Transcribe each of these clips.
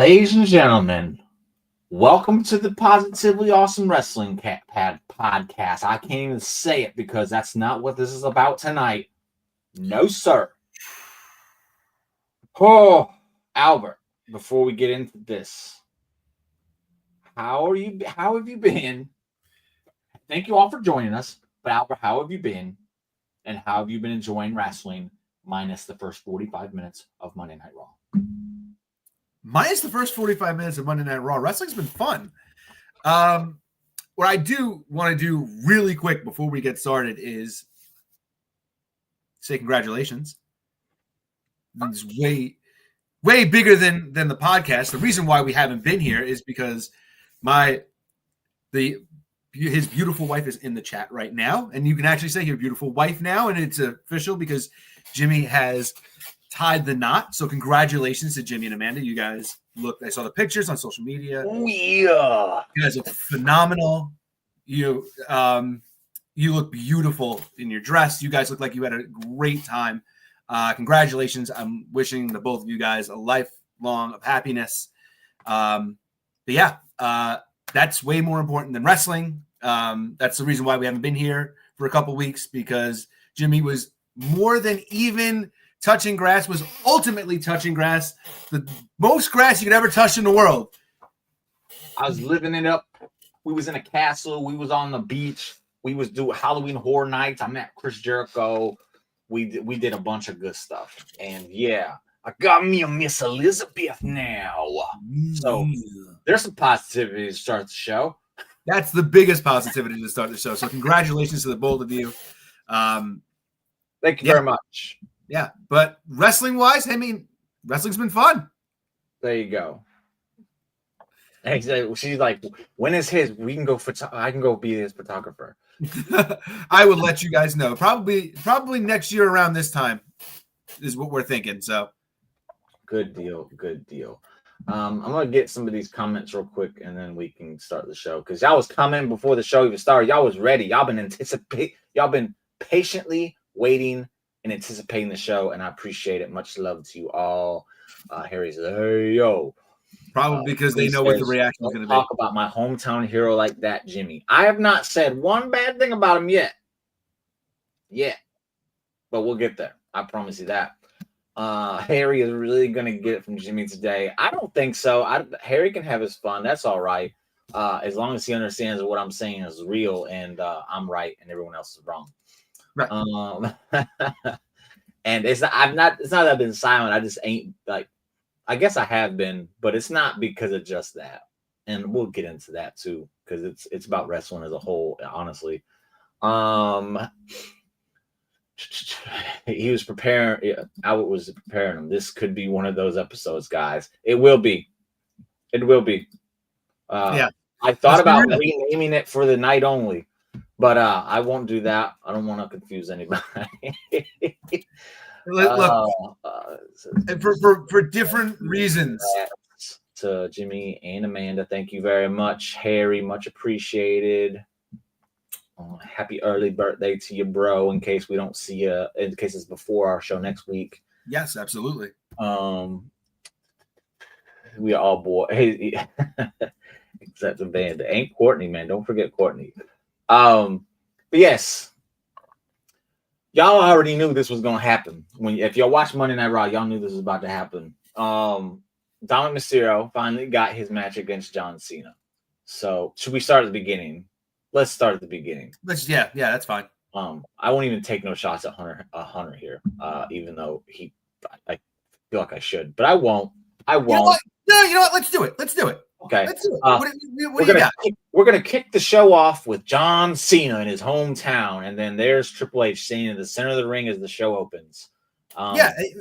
Ladies and gentlemen, welcome to the Positively Awesome Wrestling Podcast. I can't even say it because that's not what this is about tonight. No, sir. Oh, Albert, before we get into this, how have you been? Thank you all for joining us. But Albert, how have you been? And how have you been enjoying wrestling minus the first 45 minutes of Monday Night Raw? Minus the first 45 minutes of Monday Night Raw. Wrestling's been fun. What I do want to do really quick before we get started is say congratulations. It's way bigger than the podcast. The reason why we haven't been here is because his beautiful wife is in the chat right now, and you can actually say your beautiful wife now, and it's official because Jimmy has tied the knot. So congratulations to Jimmy and Amanda. You guys I saw the pictures on social media. Oh, yeah. You guys look phenomenal. You look beautiful in your dress. You guys look like you had a great time. Congratulations. I'm wishing the both of you guys a lifelong of happiness. That's way more important than wrestling. That's the reason why we haven't been here for a couple weeks, because Jimmy was more than even touching grass, was ultimately touching grass, the most grass you could ever touch in the world. I was living it up. We was in a castle. We was on the beach. We was doing Halloween Horror Nights. I met Chris Jericho. We did a bunch of good stuff. And yeah, I got me a Miss Elizabeth now. So there's some positivity to start the show. That's the biggest positivity to start the show. So congratulations to the both of you. Thank you very much. Yeah, but wrestling-wise, I mean, wrestling's been fun. There you go. Exactly. She's like, when is his? We can go. I can go be his photographer. I will let you guys know. Probably next year around this time is what we're thinking. So, good deal. Good deal. I'm gonna get some of these comments real quick, and then we can start the show. Because y'all was commenting before the show even started. Y'all was ready. Y'all been patiently waiting and anticipating the show, and I appreciate it. Much love to you all. Harry says, "Hey yo." Probably because they know what the reaction is going to be. Talk about my hometown hero like that, Jimmy. I have not said one bad thing about him yet. But we'll get there. I promise you that. Harry is really going to get it from Jimmy today. I don't think so. Harry can have his fun. That's all right. As long as he understands what I'm saying is real and I'm right and everyone else is wrong. Right. And it's not that I've been silent. I just ain't like, I guess I have been, but it's not because of just that. And we'll get into that too, because it's about wrestling as a whole, honestly. He was preparing. Albert was preparing him. This could be one of those episodes, guys. It will be. Yeah. I thought about renaming it for the night only, but I won't do that. I don't want to confuse anybody. Look, for different reasons. To Jimmy and Amanda, thank you very much. Harry, much appreciated. Happy early birthday to you, bro. In case we don't see you, in case it's before our show next week. Yes, absolutely. We are all boys. Hey, except Amanda. Ain't Courtney, man. Don't forget Courtney. But yes. Y'all already knew this was gonna happen. If y'all watch Monday Night Raw, y'all knew this was about to happen. Dominic Mysterio finally got his match against John Cena. So should we start at the beginning? Let's start at the beginning. Yeah, that's fine. I won't even take no shots at Hunter here, even though I feel like I should, but I won't. I won't. You know what? Let's do it. Okay. Let's do it. What do you got? We're going to kick the show off with John Cena in his hometown, and then there's Triple H standing in the center of the ring as the show opens.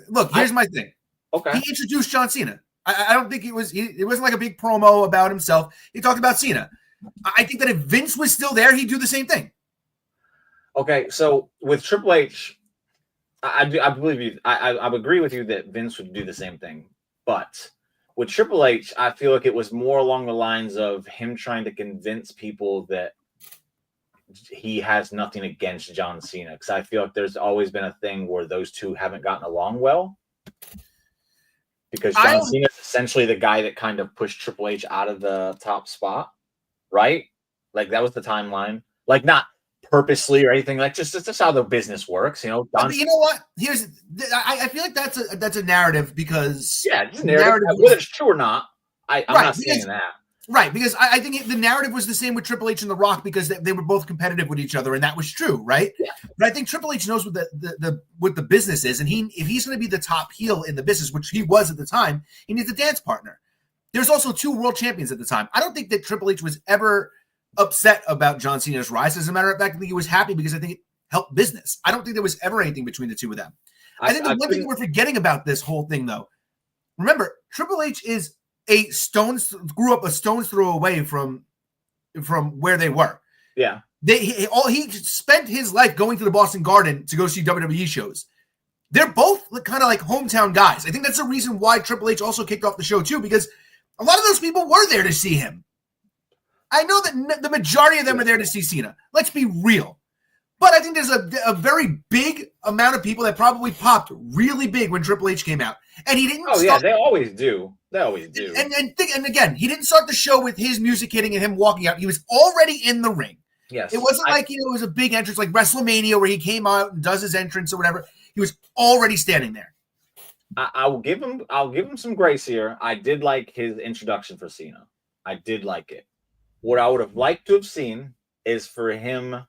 Look, here's my thing. Okay. He introduced John Cena. I don't think it wasn't like a big promo about himself. He talked about Cena. I think that if Vince was still there, he'd do the same thing. Okay, so with Triple H, I believe you. I would agree with you that Vince would do the same thing, but with Triple H, I feel like it was more along the lines of him trying to convince people that he has nothing against John Cena, because I feel like there's always been a thing where those two haven't gotten along well. because John Cena is essentially the guy that kind of pushed Triple H out of the top spot, right? Like that was the timeline. Like not purposely or anything. Like just how the business works, you know. But you know what? I feel like that's a narrative because it's narrative. Whether it's true or not, I'm not saying that. Right, because I think the narrative was the same with Triple H and The Rock because they were both competitive with each other, and that was true, right? Yeah. But I think Triple H knows what the business is, and if he's going to be the top heel in the business, which he was at the time, he needs a dance partner. There's also 2 world champions at the time. I don't think that Triple H was ever upset about John Cena's rise. As a matter of fact, I think he was happy because I think it helped business. I don't think there was ever anything between the two of them. I think the one thing we're forgetting about this whole thing, though, remember, Triple H is grew up a stone's throw away from where they were. Yeah. He spent his life going to the Boston Garden to go see WWE shows. They're both kind of like hometown guys. I think that's the reason why Triple H also kicked off the show too, because a lot of those people were there to see him. I know that the majority of them are there to see Cena. Let's be real. But I think there's a very big amount of people that probably popped really big when Triple H came out. And he didn't they always do. They always do. And again, he didn't start the show with his music hitting and him walking out. He was already in the ring. Yes. It wasn't like it was a big entrance like WrestleMania where he came out and does his entrance or whatever. He was already standing there. I'll give him some grace here. I did like his introduction for Cena. I did like it. What I would have liked to have seen is for him.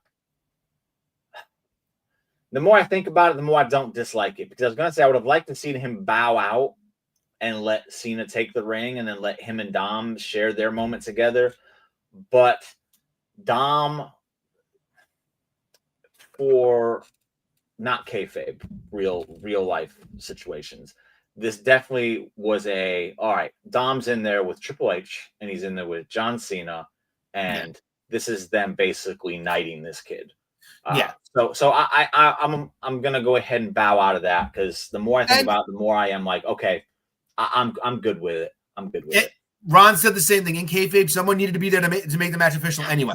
The more I think about it, the more I don't dislike it. Because I was going to say I would have liked to see him bow out and let Cena take the ring and then let him and Dom share their moment together. But Dom, for not kayfabe, real life situations, this definitely was all right, Dom's in there with Triple H and he's in there with John Cena. And this is them basically knighting this kid. So I'm gonna go ahead and bow out of that because the more I think about it, the more I am like, okay, I'm good with it. I'm good with it. Ron said the same thing. In kayfabe, someone needed to be there to make the match official anyway.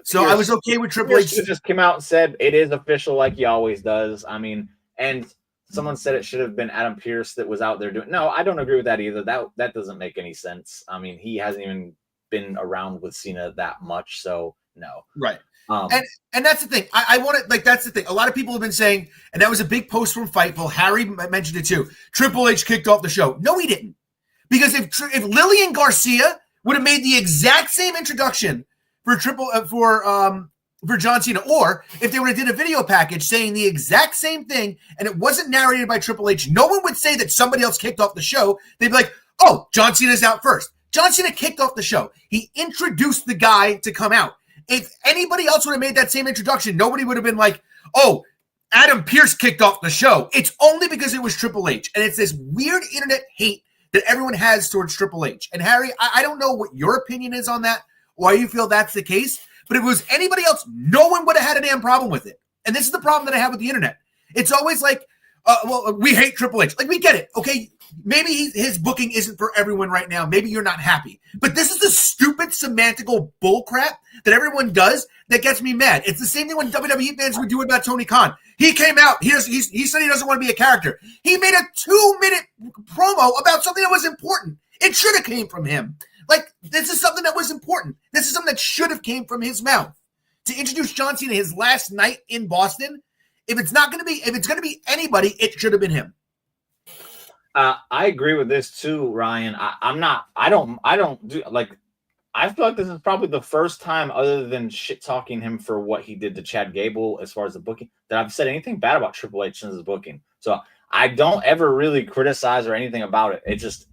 So I was okay with Triple H. Just came out and said it is official like he always does. I mean, and someone said it should have been Adam Pearce that was out there doing. No, I don't agree with that either. That doesn't make any sense. I mean, he hasn't even been around with Cena that much, so no. Right. And that's the thing. I want to that's the thing. A lot of people have been saying, and that was a big post from Fightful. Harry mentioned it too. Triple H kicked off the show. No, he didn't. Because if Lillian Garcia would have made the exact same introduction for John Cena, or if they would have did a video package saying the exact same thing and it wasn't narrated by Triple H, no one would say that somebody else kicked off the show. They'd be like, "Oh, John Cena's out first." John Cena kicked off the show. He introduced the guy to come out. If anybody else would have made that same introduction, nobody would have been like, "Oh, Adam Pearce kicked off the show." It's only because it was Triple H. And it's this weird internet hate that everyone has towards Triple H. And Harry, I don't know what your opinion is on that, why you feel that's the case. But if it was anybody else, no one would have had a damn problem with it. And this is the problem that I have with the internet. It's always like, well, we hate Triple H. Like, we get it. Okay, maybe his booking isn't for everyone right now. Maybe you're not happy. But this is the stupid semantical bullcrap that everyone does that gets me mad. It's the same thing when WWE fans would do about Tony Khan. He came out. He said he doesn't want to be a character. He made a 2-minute promo about something that was important. It should have came from him. Like, this is something that was important. This is something that should have came from his mouth. To introduce John Cena his last night in Boston, if it's going to be anybody, it should have been him. I agree with this too, Ryan. I don't do like. I feel like this is probably the first time, other than shit talking him for what he did to Chad Gable as far as the booking, that I've said anything bad about Triple H since his booking. So I don't ever really criticize or anything about it. It just,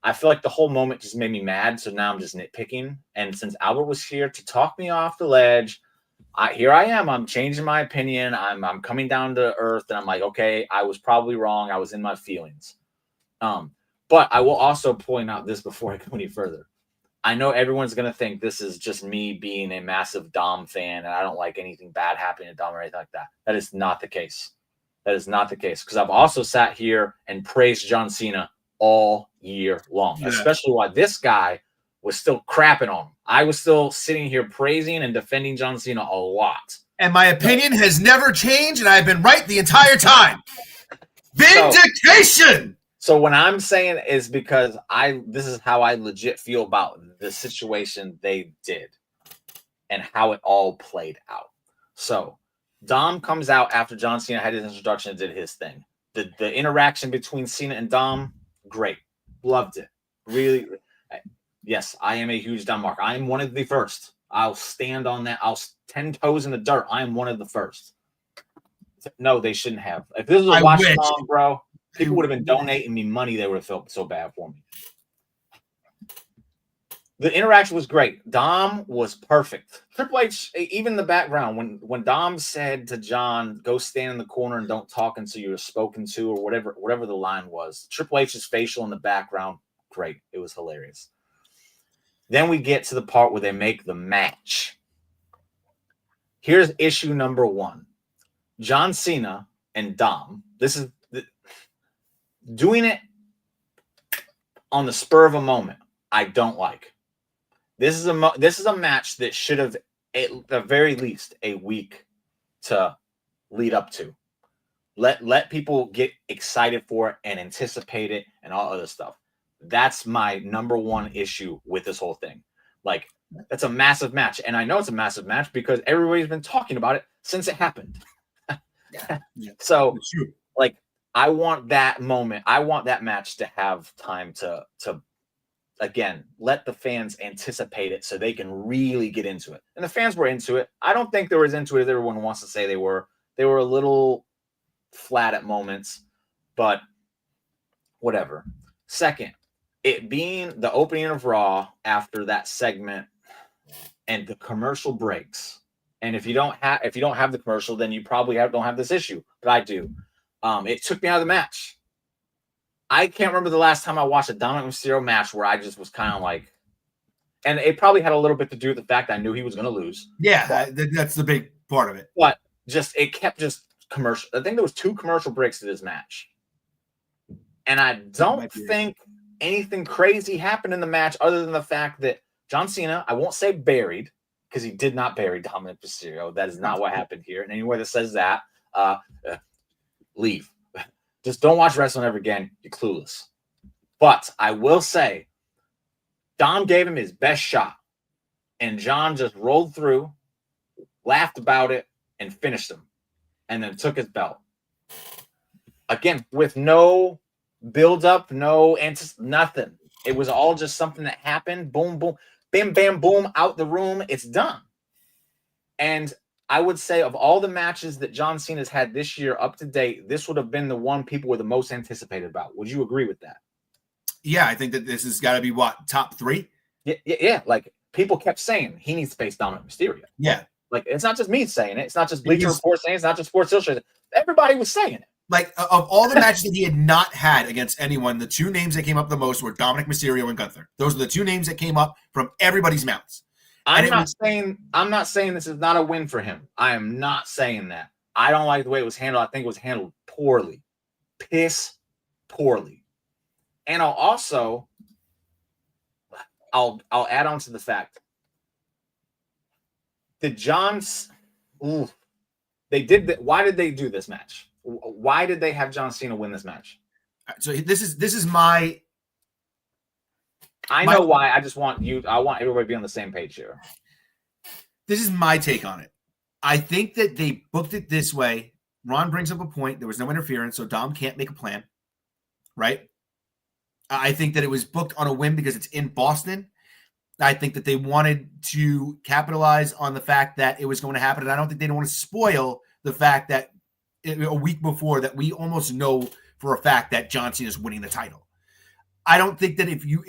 I feel like the whole moment just made me mad. So now I'm just nitpicking. And since Albert was here to talk me off the ledge, here I am. I'm changing my opinion. I'm coming down to earth, and I'm like, okay, I was probably wrong. I was in my feelings. But I will also point out this before I go any further. I know everyone's going to think this is just me being a massive Dom fan and I don't like anything bad happening to Dom or anything like that. That is not the case. That is not the case. Because I've also sat here and praised John Cena all year long, especially while this guy was still crapping on him. I was still sitting here praising and defending John Cena a lot. And my opinion has never changed, and I've been right the entire time. Vindication! So what I'm saying is because this is how I legit feel about the situation they did and how it all played out. So Dom comes out after John Cena had his introduction and did his thing. The interaction between Cena and Dom, great. Loved it. Really, yes, I am a huge Dom mark. I am one of the first. I'll stand on that. I'll 10 toes in the dirt. I am one of the first. No, they shouldn't have. If this was a watch song, bro, people would have been donating me money. They would have felt so bad for me. The interaction was great. Dom was perfect. Triple H, even the background, when Dom said to John, go stand in the corner and don't talk until you're spoken to, or whatever the line was. Triple H's facial in the background, great. It was hilarious. Then we get to the part where they make the match. Here's issue number 1. John Cena and Dom. This is doing it on the spur of a moment. I don't like. This is a match that should have, at the very least, a week to lead up to. Let people get excited for it and anticipate it and all other stuff. That's my number 1 issue with this whole thing. Like, that's a massive match. And I know it's a massive match because everybody's been talking about it since it happened. Yeah. So, like, I want that moment. I want that match to have time to again, let the fans anticipate it so they can really get into it. And the fans were into it. I don't think they were as into it as everyone wants to say they were. They were a little flat at moments, but whatever. Second, it being the opening of Raw after that segment and the commercial breaks. And if you don't have the commercial, then you probably don't have this issue, but I do. It took me out of the match. I can't remember the last time I watched a Dominic Mysterio match where I just was kind of like, and it probably had a little bit to do with the fact I knew he was going to lose. Yeah, that's the big part of it. But it kept just commercial. I think there was 2 commercial breaks to this match. And I don't think anything crazy happened in the match other than the fact that John Cena, I won't say buried, because he did not bury Dominic Mysterio. That is not what happened here. And anywhere that says that, leave. Just don't watch wrestling ever again. You're clueless. But I will say, Dom gave him his best shot. And John just rolled through, laughed about it, and finished him. And then took his belt. Again, with no build-up, nothing. It was all just something that happened. Boom, boom. Bam, bam, boom. Out the room. It's done. And I would say of all the matches that John Cena's had this year up to date, this would have been the one people were the most anticipated about. Would you agree with that? Yeah, I think that this has got to be top 3. Yeah. Like, people kept saying he needs to face Dominic Mysterio. Yeah. Like, it's not just me saying it. It's not just Bleacher Report saying it. It's not just Sports Illustrated. Everybody was saying it. Like, of all the matches that he had not had against anyone, the 2 names that came up the most were Dominic Mysterio and Gunther. Those are the 2 names that came up from everybody's mouths. I'm not saying this is not a win for him. I am not saying that. I don't like the way it was handled. I think it was handled poorly. Piss poorly. And I'll add on to the fact that they did that. Why did they do this match? Why did they have John Cena win this match? So this is my. I know why. I want everybody to be on the same page here. This is my take on it. I think that they booked it this way. Ron brings up a point. There was no interference, so Dom can't make a plan. Right? I think that it was booked on a whim because it's in Boston. I think that they wanted to capitalize on the fact that it was going to happen. And I don't think they want to spoil the fact that a week before that we almost know for a fact that John Cena is winning the title. I don't think that if you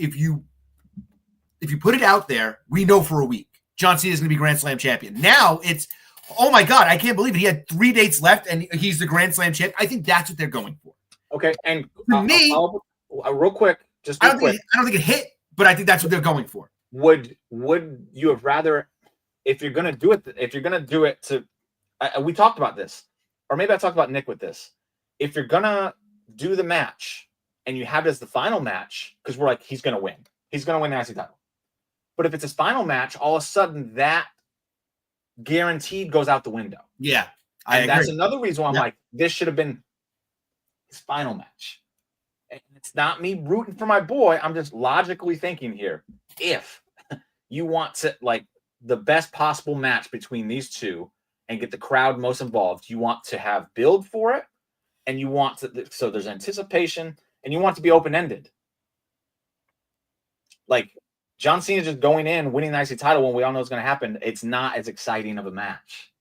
put it out there, we know for a week John Cena is going to be Grand Slam champion. Now it's, oh my God, I can't believe it. He had 3 dates left and he's the Grand Slam champion. I think that's what they're going for. Okay, and for me, real quick, I don't think it hit, but I think that's what they're going for. Would you have rather, if you're going to do it to, we talked about this, or maybe I talked about Nick with this. If you're going to do the match and you have it as the final match, because we're like, he's going to win. He's going to win the IC title. But if it's his final match, all of a sudden that guaranteed goes out the window. Yeah. And that's another reason why I'm like, this should have been his final match. and it's not me rooting for my boy. I'm just logically thinking here. If you want to like the best possible match between these two and get the crowd most involved, you want to have build for it, and you want to so there's anticipation, and you want it to be open-ended. Like John Cena just going in, winning the IC title when we all know it's going to happen, it's not as exciting of a match.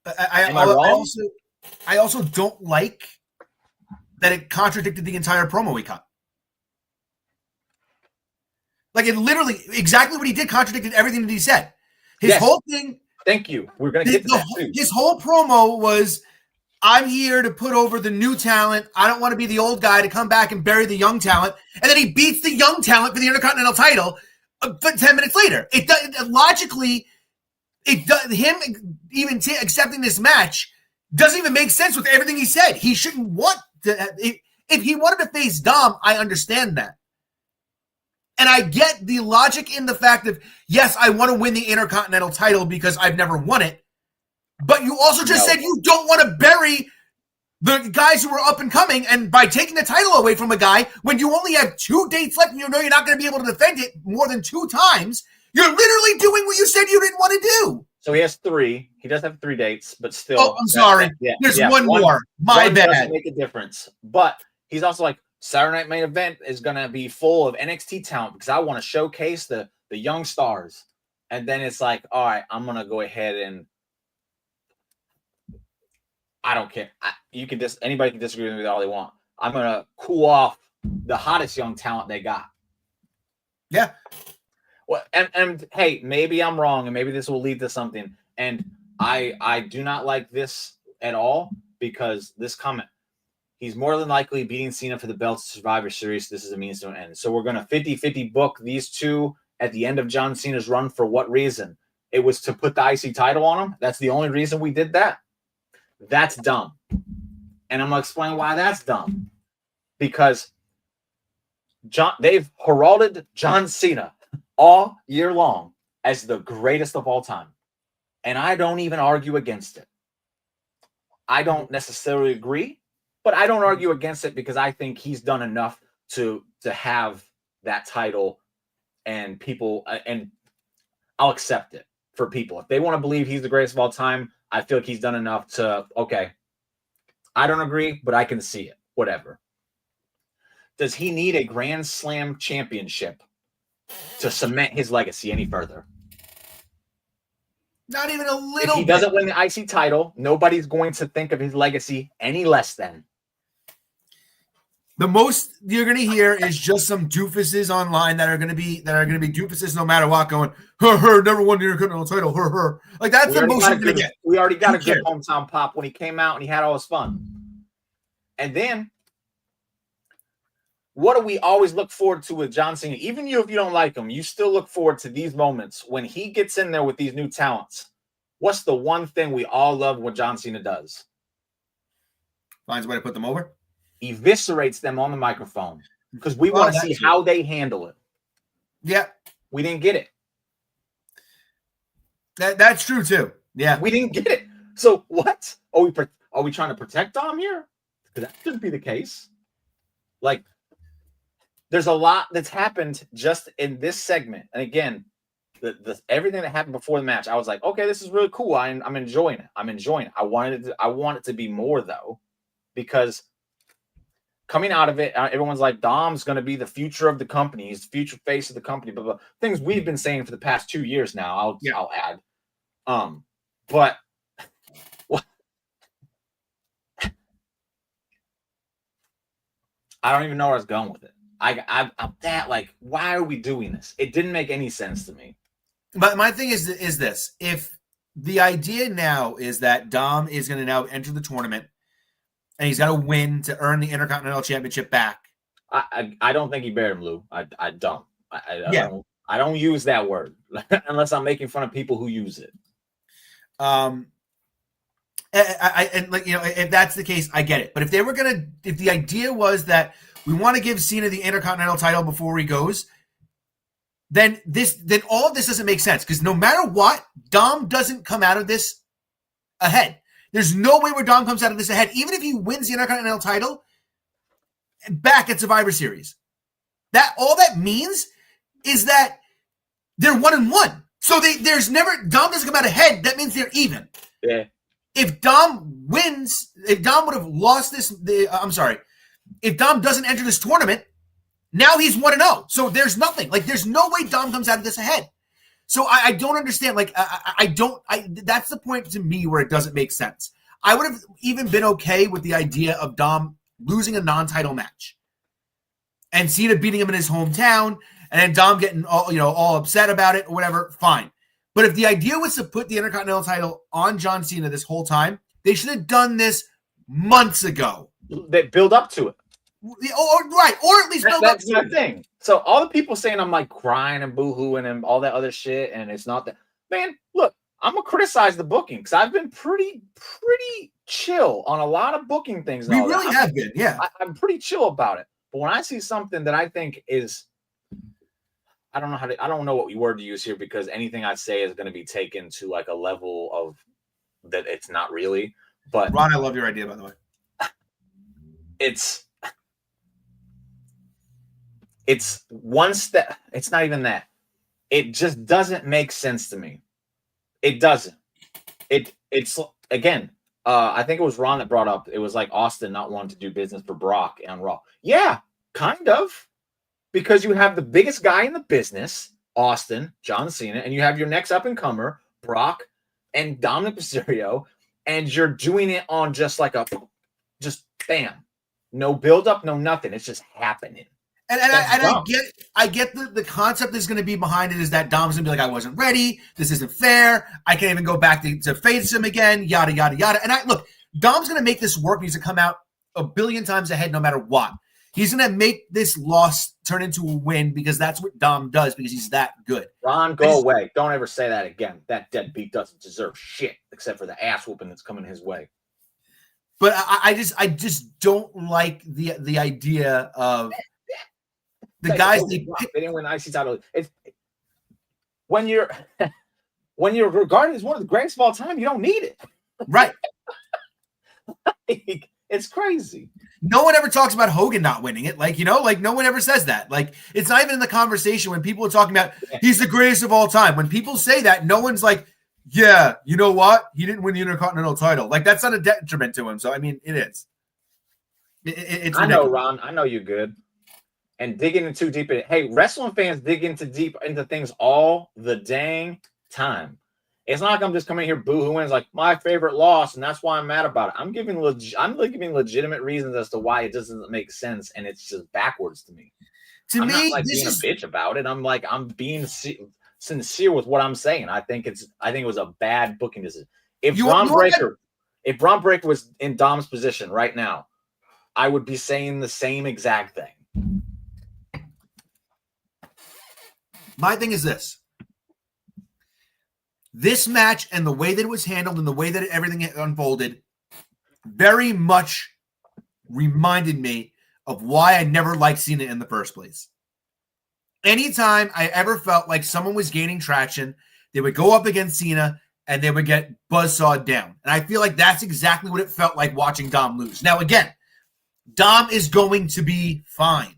I also don't like that it contradicted the entire promo we cut. Like it literally, exactly what he did contradicted everything that he said. His whole thing. Thank you. We're going to get to that too. His whole promo was, I'm here to put over the new talent. I don't want to be the old guy to come back and bury the young talent. And then he beats the young talent for the Intercontinental title 10 minutes later. Logically, him even accepting this match doesn't even make sense with everything he said. He shouldn't want to. If he wanted to face Dom, I understand that. And I get the logic in the fact of, yes, I want to win the Intercontinental title because I've never won it. But you also just said you don't want to bury the guys who are up and coming. And by taking the title away from a guy, when you only have 2 dates left and you know you're not going to be able to defend it more than 2 times, you're literally doing what you said you didn't want to do. So he has 3. He does have 3 dates, but still. Oh, I'm sorry. There's one more. My bad. Doesn't make a difference. But he's also like, Saturday Night Main Event is going to be full of NXT talent because I want to showcase the young stars. And then it's like, all right, I'm going to go ahead and I don't care. Anybody can disagree with me all they want. I'm going to cool off the hottest young talent they got. Yeah. Well, and hey, maybe I'm wrong, and maybe this will lead to something. And I do not like this at all because this comment. He's more than likely beating Cena for the belts Survivor Series. This is a means to an end. So we're going to 50-50 book these two at the end of John Cena's run. For what reason? It was to put the IC title on him. That's the only reason we did that. That's dumb. And I'm going to explain why that's dumb. Because they've heralded John Cena all year long as the greatest of all time. And I don't even argue against it. I don't necessarily agree. But I don't argue against it because I think he's done enough to have that title, and people, and I'll accept it for people. If they want to believe he's the greatest of all time, I feel like he's done enough to, okay, I don't agree, but I can see it. Whatever. Does he need a Grand Slam championship to cement his legacy any further? Not even a little bit. If he doesn't win the IC title, nobody's going to think of his legacy any less than. The most you're going to hear is just some doofuses online that are going to be doofuses no matter what, going, never won the Intercontinental title, Like that's the most you're going to get. We already got a good hometown pop when he came out and he had all his fun. And then, what do we always look forward to with John Cena? Even if you don't like him, you still look forward to these moments when he gets in there with these new talents. What's the one thing we all love what John Cena does? Finds a way to put them over. Eviscerates them on the microphone because we want to see how they handle it. Yeah. We didn't get it. That's true too. Yeah. We didn't get it. So what? Are we trying to protect Dom here? Because that shouldn't be the case. Like, there's a lot that's happened just in this segment. And again, everything that happened before the match, I was like, okay, this is really cool. I'm enjoying it. I want it to be more though, because coming out of it, everyone's like, Dom's going to be the future of the company. He's the future face of the company. But things we've been saying for the past 2 years now. I'll add. But what? I don't even know where I was going with it. I'm that like, why are we doing this? It didn't make any sense to me. But my thing is this: if the idea now is that Dom is going to now enter the tournament, and he's got to win to earn the Intercontinental Championship back. I don't think he buried him, Lou. I don't. I don't use that word unless I'm making fun of people who use it. And like, you know, if that's the case, I get it. But if the idea was that we want to give Cena the Intercontinental title before he goes, then all of this doesn't make sense, because no matter what, Dom doesn't come out of this ahead. There's no way where Dom comes out of this ahead, even if he wins the Intercontinental title back at Survivor Series. That all that means is that they're 1-1. So there's never Dom doesn't come out ahead. That means they're even. Yeah. If Dom wins, if Dom would have lost this, if Dom doesn't enter this tournament, now he's 1-0. So there's nothing. Like, there's no way Dom comes out of this ahead. So I don't understand. Like, that's the point to me where it doesn't make sense. I would have even been okay with the idea of Dom losing a non-title match and Cena beating him in his hometown and then Dom getting all upset about it or whatever. Fine. But if the idea was to put the Intercontinental title on John Cena this whole time, they should have done this months ago. They build up to it. Or at least build up to it. That's my thing. So all the people saying I'm like crying and boo-hooing and all that other shit, and it's not that. Man, look, I'm going to criticize the booking because I've been pretty chill on a lot of booking things. We really have been, yeah. I'm pretty chill about it. But when I see something that I think is, I don't know what word to use here because anything I say is going to be taken to like a level of that it's not really. But Ron, I love your idea, by the way. It's one step. It's not even that. It just doesn't make sense to me. It doesn't. It's again. I think it was Ron that brought up. It was like Austin not wanting to do business for Brock on Raw. Yeah, kind of. Because you have the biggest guy in the business, Austin, John Cena, and you have your next up-and-comer, Brock, and Dominic Mysterio, and you're doing it on just bam. No build-up, no nothing. It's just happening. And I get the concept is going to be behind it is that Dom's going to be like, I wasn't ready. This isn't fair. I can't even go back to face him again, yada, yada, yada. And look, Dom's going to make this work. He needs to come out a billion times ahead no matter what. He's going to make this loss turn into a win because that's what Dom does because he's that good. Ron, go away. Don't ever say that again. That deadbeat doesn't deserve shit except for the ass whooping that's coming his way. But I just don't like the idea of the guys they didn't win the IC title. When you're regarded as one of the greatest of all time, you don't need it. Right. It's crazy. No one ever talks about Hogan not winning it. Like no one ever says that. Like, it's not even in the conversation when people are talking about he's the greatest of all time. When people say that, no one's like, yeah, you know what? He didn't win the Intercontinental title. Like, that's not a detriment to him. So, I mean, it is. It's I know, Ron. I know you're good. And digging in too deep. Hey, wrestling fans dig deep into things all the dang time. It's not like I'm just coming here boo-hooing. It's like my favorite loss, and that's why I'm mad about it. I'm giving legitimate reasons as to why it doesn't make sense, and it's just backwards to me. I'm not like being a bitch about it. I'm being sincere with what I'm saying. I think it was a bad booking decision. If Braun Breaker was in Dom's position right now, I would be saying the same exact thing. My thing is this. This match and the way that it was handled and the way that everything unfolded very much reminded me of why I never liked Cena in the first place. Anytime I ever felt like someone was gaining traction, they would go up against Cena and they would get buzzsawed down. And I feel like that's exactly what it felt like watching Dom lose. Now, again, Dom is going to be fine.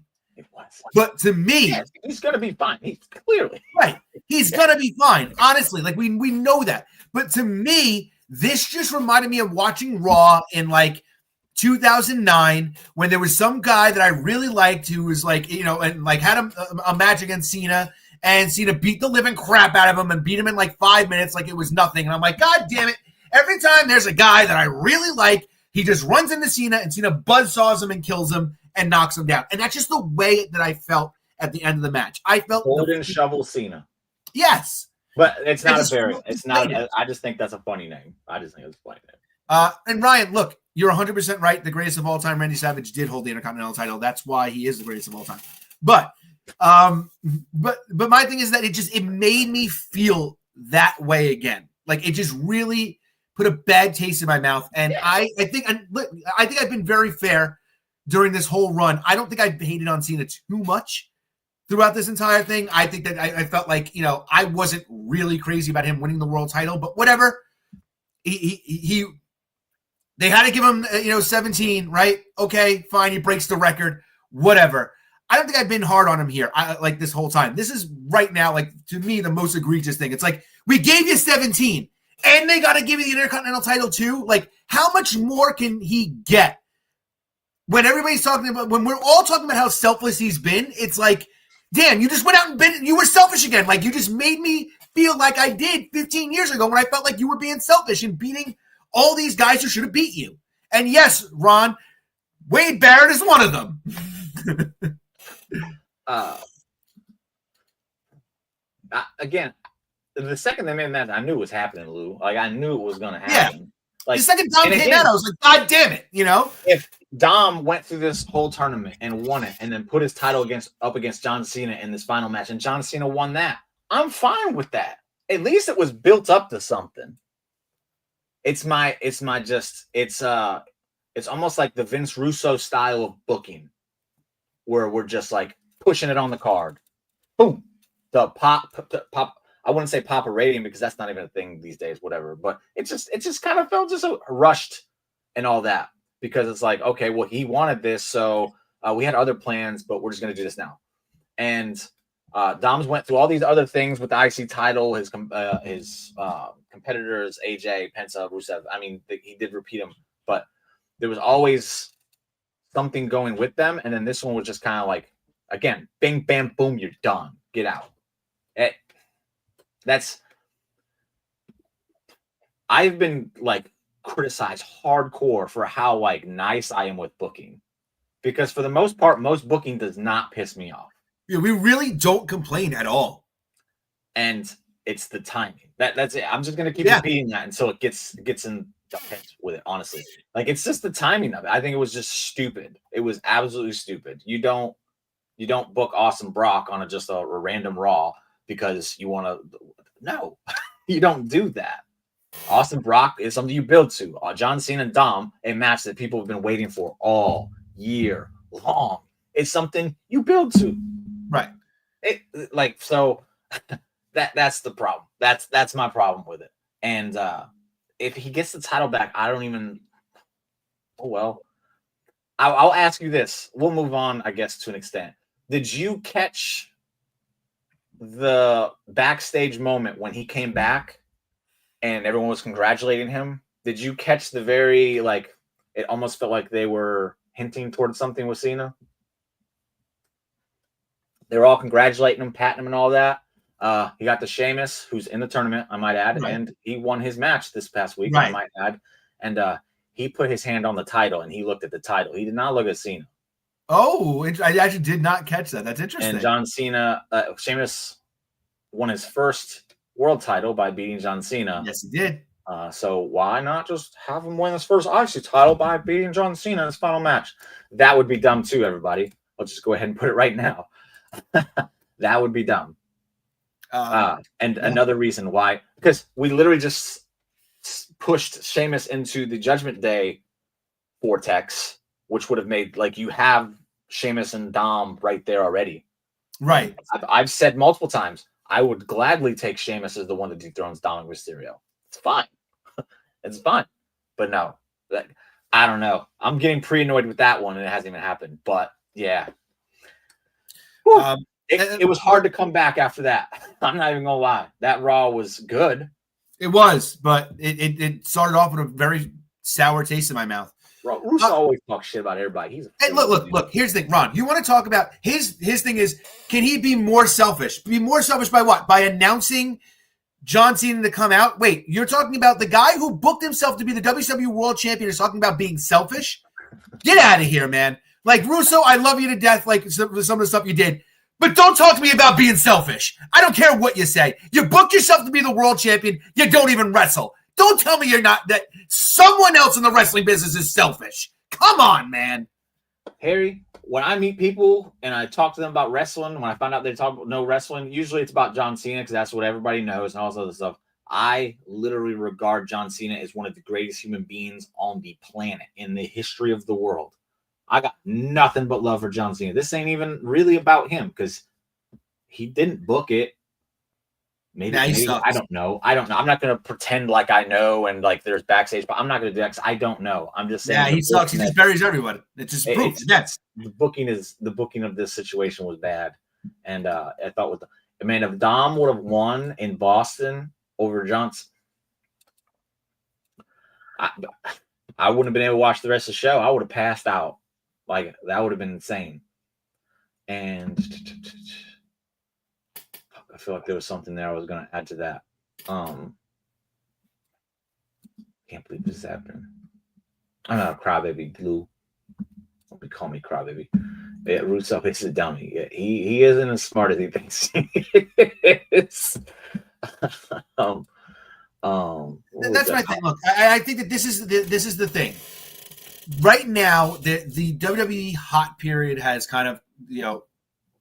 But to me, yes, he's going to be fine. He's clearly right. He's going to be fine. Honestly, like we know that. But to me, this just reminded me of watching Raw in like 2009 when there was some guy that I really liked who was like, and like had a match against Cena, and Cena beat the living crap out of him and beat him in like 5 minutes like it was nothing. And I'm like, God damn it. Every time there's a guy that I really like, he just runs into Cena and Cena buzzsaws him and kills him and knocks him down. And that's just the way that I felt at the end of the match. I felt Golden Shovel Cena. Yes. But it's not a variant. It's not. I just think that's a funny name. I just think it's a funny name. And Ryan, look, you're 100% right. The greatest of all time, Randy Savage, did hold the Intercontinental title. That's why he is the greatest of all time. But my thing is that it made me feel that way again. Like, it just really put a bad taste in my mouth. And I think I've been very fair during this whole run. I don't think I've hated on Cena too much throughout this entire thing. I think that I felt like, I wasn't really crazy about him winning the world title, but whatever. He They had to give him, 17, right? Okay, fine. He breaks the record, whatever. I don't think I've been hard on him here, like this whole time. This is right now, like, to me, the most egregious thing. It's like, we gave you 17, and they got to give you the Intercontinental title too. Like, how much more can he get? When everybody's talking about, when we're all talking about how selfless he's been, it's like, damn, you just went out and you were selfish again. Like, you just made me feel like I did 15 years ago when I felt like you were being selfish and beating all these guys who should have beat you. And yes, Ron, Wade Barrett is one of them. Again, the second they made that, I knew it was happening, Lou. Like, I knew it was going to happen. Yeah. Like, the second Dom came out, I was like, God damn it, If Dom went through this whole tournament and won it and then put his title up against John Cena in this final match and John Cena won that, I'm fine with that. At least it was built up to something. It's almost like the Vince Russo style of booking where we're just like pushing it on the card. Boom. The pop. I wouldn't say pop a rating because that's not even a thing these days, whatever. But it just kind of felt just rushed and all that because it's like, okay, well, he wanted this. So we had other plans, but we're just going to do this now. And Dom's went through all these other things with the IC title, his competitors, AJ, Penta, Rusev. I mean, he did repeat them, but there was always something going with them. And then this one was just kind of like, again, bing, bam, boom, you're done. Get out. I've been like criticized hardcore for how like nice I am with booking because for the most part, most booking does not piss me off. Yeah, we really don't complain at all. And it's the timing. That's it. I'm just going to keep repeating that until it gets in the head with it, honestly. Like, it's just the timing of it. I think it was just stupid. It was absolutely stupid. You don't book Awesome Brock on just a random Raw because you want to. No, you don't do that. Awesome Brock is something you build to. John Cena and Dom, a match that people have been waiting for all year long. It's something you build to. Right. That's the problem. That's my problem with it. And if he gets the title back, I don't even. Oh well. I'll ask you this. We'll move on, I guess, to an extent. Did you catch the backstage moment when he came back and everyone was congratulating him? Did you catch the very like? It almost felt like they were hinting towards something with Cena. They were all congratulating him, patting him, and all that. He got the Sheamus, who's in the tournament, I might add, right. and he won his match this past week, right. I might add. And he put his hand on the title, and he looked at the title. He did not look at Cena. Oh, I actually did not catch that. That's interesting. And John Cena, Sheamus won his first world title by beating John Cena. Yes, he did. So why not just have him win his first IC title by beating John Cena in his final match? That would be dumb too, everybody. I'll just go ahead and put it right now. That would be dumb. Another reason why, because we literally just pushed Sheamus into the Judgment Day vortex, which would have made, like, you have Sheamus and Dom right there already. Right. I've said multiple times, I would gladly take Sheamus as the one that dethrones Dominic Mysterio. It's fine. It's fine. But no, I don't know. I'm getting pre-annoyed with that one, and it hasn't even happened. But yeah. It was hard to come back after that. I'm not even gonna lie. That Raw was good. It was, but it started off with a very sour taste in my mouth. Russo always talks shit about everybody. Hey, look. Here's the thing, Ron. You want to talk about his thing is, can he be more selfish? Be more selfish by what? By announcing John Cena to come out? Wait, you're talking about the guy who booked himself to be the WWE World Champion is talking about being selfish? Get out of here, man. Like, Russo, I love you to death, like some of the stuff you did. But don't talk to me about being selfish. I don't care what you say. You book yourself to be the world champion. You don't even wrestle. Don't tell me you're not, that someone else in the wrestling business is selfish. Come on, man. Harry, when I meet people and I talk to them about wrestling, when I find out they talk about no wrestling, usually it's about John Cena because that's what everybody knows and all this other stuff. I literally regard John Cena as one of the greatest human beings on the planet in the history of the world. I got nothing but love for John Cena. This ain't even really about him because he didn't book it. Maybe, Nah, he maybe sucks. I don't know. I'm not going to pretend like I know and like there's backstage, but I'm not going to do that because I don't know. I'm just saying. Yeah, he sucks. He just buries everyone. It just proves. It's the booking of this situation was bad, and I thought with the man, if Dom would have won in Boston over Johnson, I wouldn't have been able to watch the rest of the show. I would have passed out. Like that would have been insane. And I feel like there was something there I was going to add to that. Can't believe this happened. I'm not a crybaby, Blue. Don't call me crybaby. Yeah, Russo is a dummy. Yeah, he isn't as smart as he thinks he is. That's my thing. Look, I think that this is the thing. Right now, the WWE hot period has kind of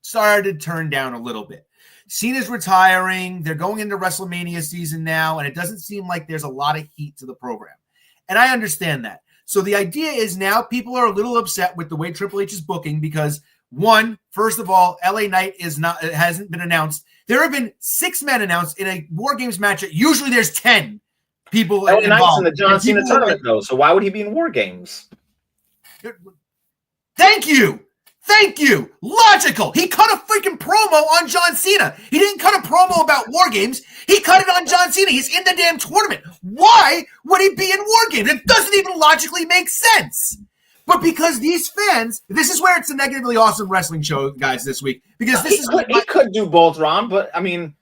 started to turn down a little bit. Cena's retiring. They're going into WrestleMania season now, and it doesn't seem like there's a lot of heat to the program. And I understand that. So the idea is now people are a little upset with the way Triple H is booking because, first of all, LA Knight hasn't been announced. There have been 6 men announced in a War Games match. Usually there's 10 people LA Knight's in the John Cena tournament, though, so why would he be in War Games? Thank you. Logical. He cut a freaking promo on John Cena. He didn't cut a promo about War Games. He cut it on John Cena. He's in the damn tournament. Why would he be in War Games? It doesn't even logically make sense. But because these fans, this is where it's a negatively awesome wrestling show, guys, this week. Because he could do both, Ron, but I mean,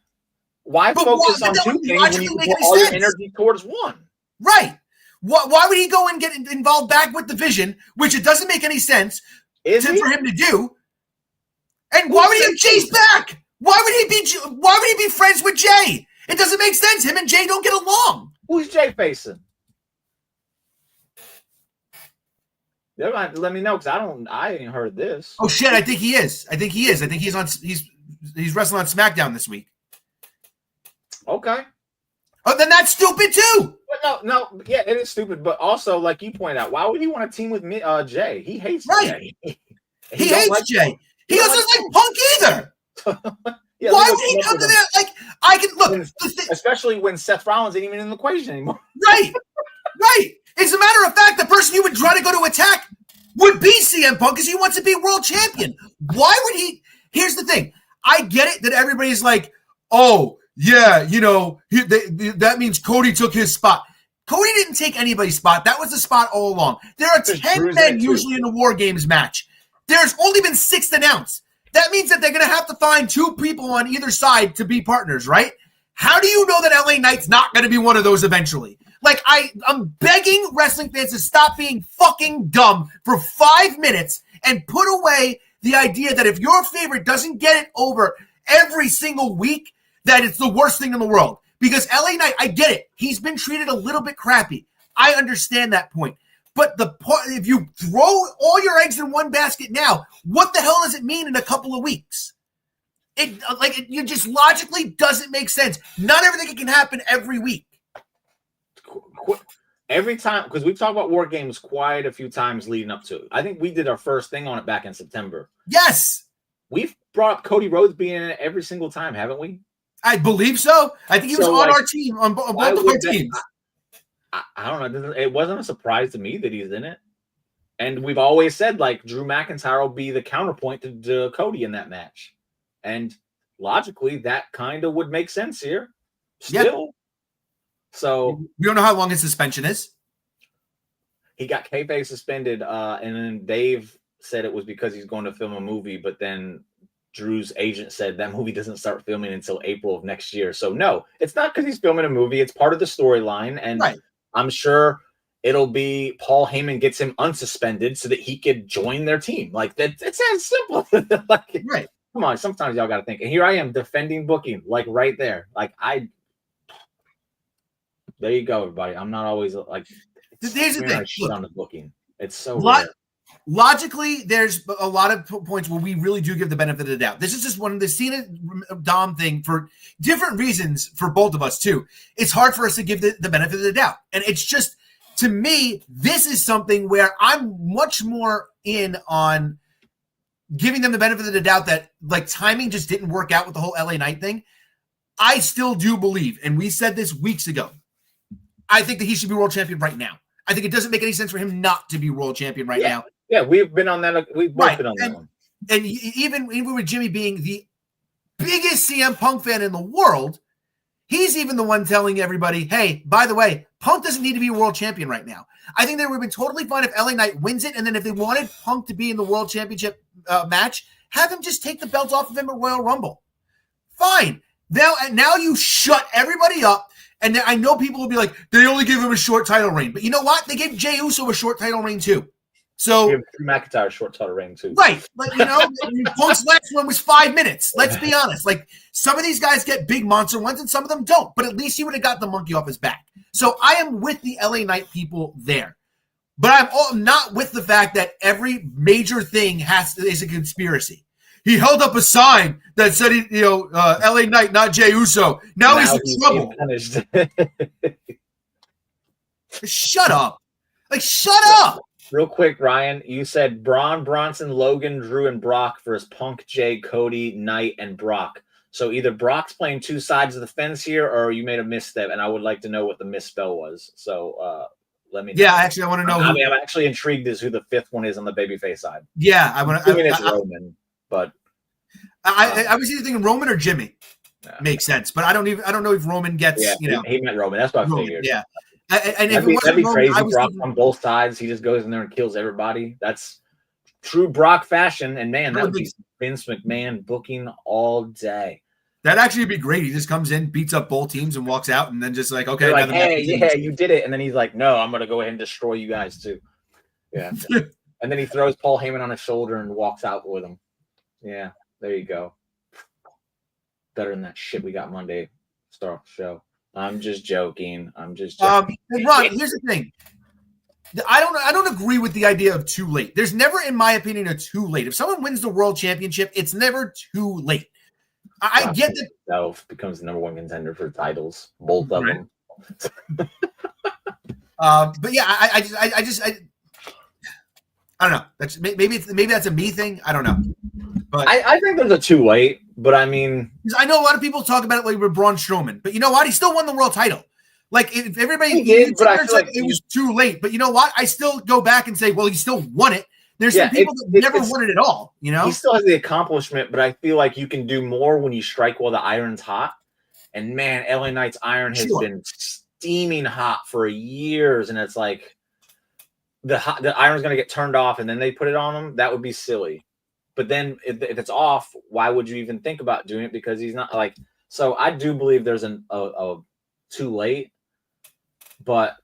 why focus on 2 things when you can put all your energy towards one? Right. Why would he go and get involved back with the Vision, which it doesn't make any sense for him to do? And why would he have Jay's back? Why would he be friends with Jay? It doesn't make sense. Him and Jay don't get along. Who's Jay facing? Let me know because I ain't heard this. Oh shit! I think he is. I think he's wrestling on SmackDown this week. Okay. Oh, then that's stupid too. But no, yeah, it is stupid. But also, like you pointed out, why would he want to team with Jay? He hates Jay. He hates Jay. He doesn't like Punk either. Yeah, why would he come to that? Like, I can look, especially when Seth Rollins ain't even in the equation anymore. Right. As a matter of fact, the person you would try to go to attack would be CM Punk because he wants to be world champion. Why would he? Here's the thing. I get it that everybody's like, oh, yeah, that means Cody took his spot. Cody didn't take anybody's spot. That was the spot all along. There are 10 men usually in a War Games match. There's only been 6 announced. That means that they're going to have to find 2 people on either side to be partners, right? How do you know that LA Knight's not going to be one of those eventually? Like, I'm begging wrestling fans to stop being fucking dumb for 5 minutes and put away the idea that if your favorite doesn't get it over every single week, that it's the worst thing in the world. Because LA Knight, I get it. He's been treated a little bit crappy. I understand that point. But if you throw all your eggs in one basket now, what the hell does it mean in a couple of weeks? It just logically doesn't make sense. Not everything can happen every week. Every time, because we've talked about War Games quite a few times leading up to it. I think we did our first thing on it back in September. Yes. We've brought up Cody Rhodes being in it every single time, haven't we? I believe so. I think he was on our team, on both of our teams. I don't know. It wasn't a surprise to me that he's in it. And we've always said, like, Drew McIntyre will be the counterpoint to Cody in that match. And logically, that kind of would make sense here. Still. Yep. So we don't know how long his suspension is. He got kayfabe suspended, and then Dave said it was because he's going to film a movie, but then Drew's agent said that movie doesn't start filming until April of next year. So no, it's not because he's filming a movie. It's part of the storyline, and I'm sure it'll be Paul Heyman gets him unsuspended so that he could join their team. Like that, it's as simple. Like, right. Come on, sometimes y'all got to think. And here I am defending booking, like right there. Like there you go, everybody. I'm not always like. Here's the thing. Look, on the booking, it's so rare. Logically, there's a lot of points where we really do give the benefit of the doubt. This is just one of the Cena Dom thing for different reasons for both of us too. It's hard for us to give the benefit of the doubt, and it's just, to me, this is something where I'm much more in on giving them the benefit of the doubt that like timing just didn't work out with the whole LA Knight thing. I still do believe, and we said this weeks ago, I think that he should be world champion right now. I think it doesn't make any sense for him not to be world champion right now. Yeah, we've been on that. We've both been on that one. And even with Jimmy being the biggest CM Punk fan in the world, he's even the one telling everybody, hey, by the way, Punk doesn't need to be a world champion right now. I think they would have been totally fine if LA Knight wins it, and then if they wanted Punk to be in the world championship match, have him just take the belt off of him at Royal Rumble. Fine. Now you shut everybody up. And I know people will be like, they only gave him a short title reign. But you know what? They gave Jey Uso a short title reign too. So Drew McIntyre a short title reign too. Right. But Punk's last one was 5 minutes. Let's be honest. Like some of these guys get big monster ones and some of them don't. But at least he would have got the monkey off his back. So I am with the LA Knight people there. But I'm not with the fact that every major thing is a conspiracy. He held up a sign that said, LA Knight, not Jey Uso. Now he's in trouble. Shut up. Shut up. Real quick, Ryan, you said Braun, Bronson, Logan, Drew, and Brock versus Punk, Jay, Cody, Knight, and Brock. So either Brock's playing two sides of the fence here or you made a misstep, and I would like to know what the misspell was. So let me know. Yeah, actually, I want to know. I'm actually intrigued as who the fifth one is on the babyface side. Yeah, I want to. I mean, it's Roman, but I was either thinking Roman or Jimmy. Makes sense, but I don't know if Roman gets. Yeah, he meant Roman. That's what I figured. Yeah, and if that'd be crazy. Brock thinking, on both sides. He just goes in there and kills everybody. That's true Brock fashion. And man, that would be Vince McMahon booking all day. That'd actually be great. He just comes in, beats up both teams, and walks out, and then just like, okay, like, hey, yeah, you did it. And then he's like, no, I'm gonna go ahead and destroy you guys too. Yeah. And then he throws Paul Heyman on his shoulder and walks out with him. Yeah, there you go. Better than that shit we got Monday. Start off the show. I'm just joking. Ron, here's the thing. I don't agree with the idea of too late. There's never, in my opinion, a too late. If someone wins the world championship, it's never too late. I get that. Himself becomes the number one contender for titles, both of them. But yeah, I don't know. That's maybe that's a me thing. I don't know. But I think there's a too late. But I mean, I know a lot of people talk about it like with Braun Strowman. But you know what? He still won the world title. Like if everybody did, but I feel like it was too late. But you know what? I still go back and say, well, he still won it. There's some people that never won it at all. You know, he still has the accomplishment, but I feel like you can do more when you strike while the iron's hot. And man, LA Knight's iron has been steaming hot for years, and it's like the iron's going to get turned off, and then they put it on him. That would be silly. But then if it's off, why would you even think about doing it? Because he's not like. So I do believe there's a too late, but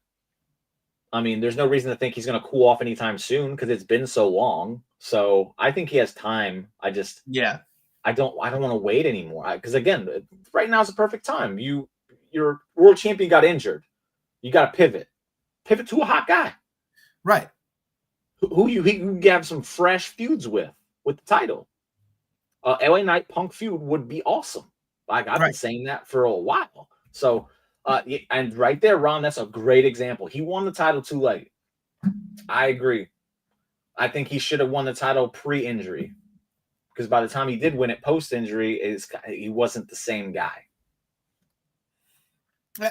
I mean, there's no reason to think he's going to cool off anytime soon because it's been so long. So I think he has time. I don't want to wait anymore because again, right now is the perfect time. Your world champion got injured. You got to pivot to a hot guy, right? Who you can have some fresh feuds with the title. LA Knight Punk feud would be awesome. Like I've been saying that for a while. So. And right there, Ron, that's a great example. He won the title too late. I agree. I think he should have won the title pre-injury because by the time he did win it post-injury, he wasn't the same guy.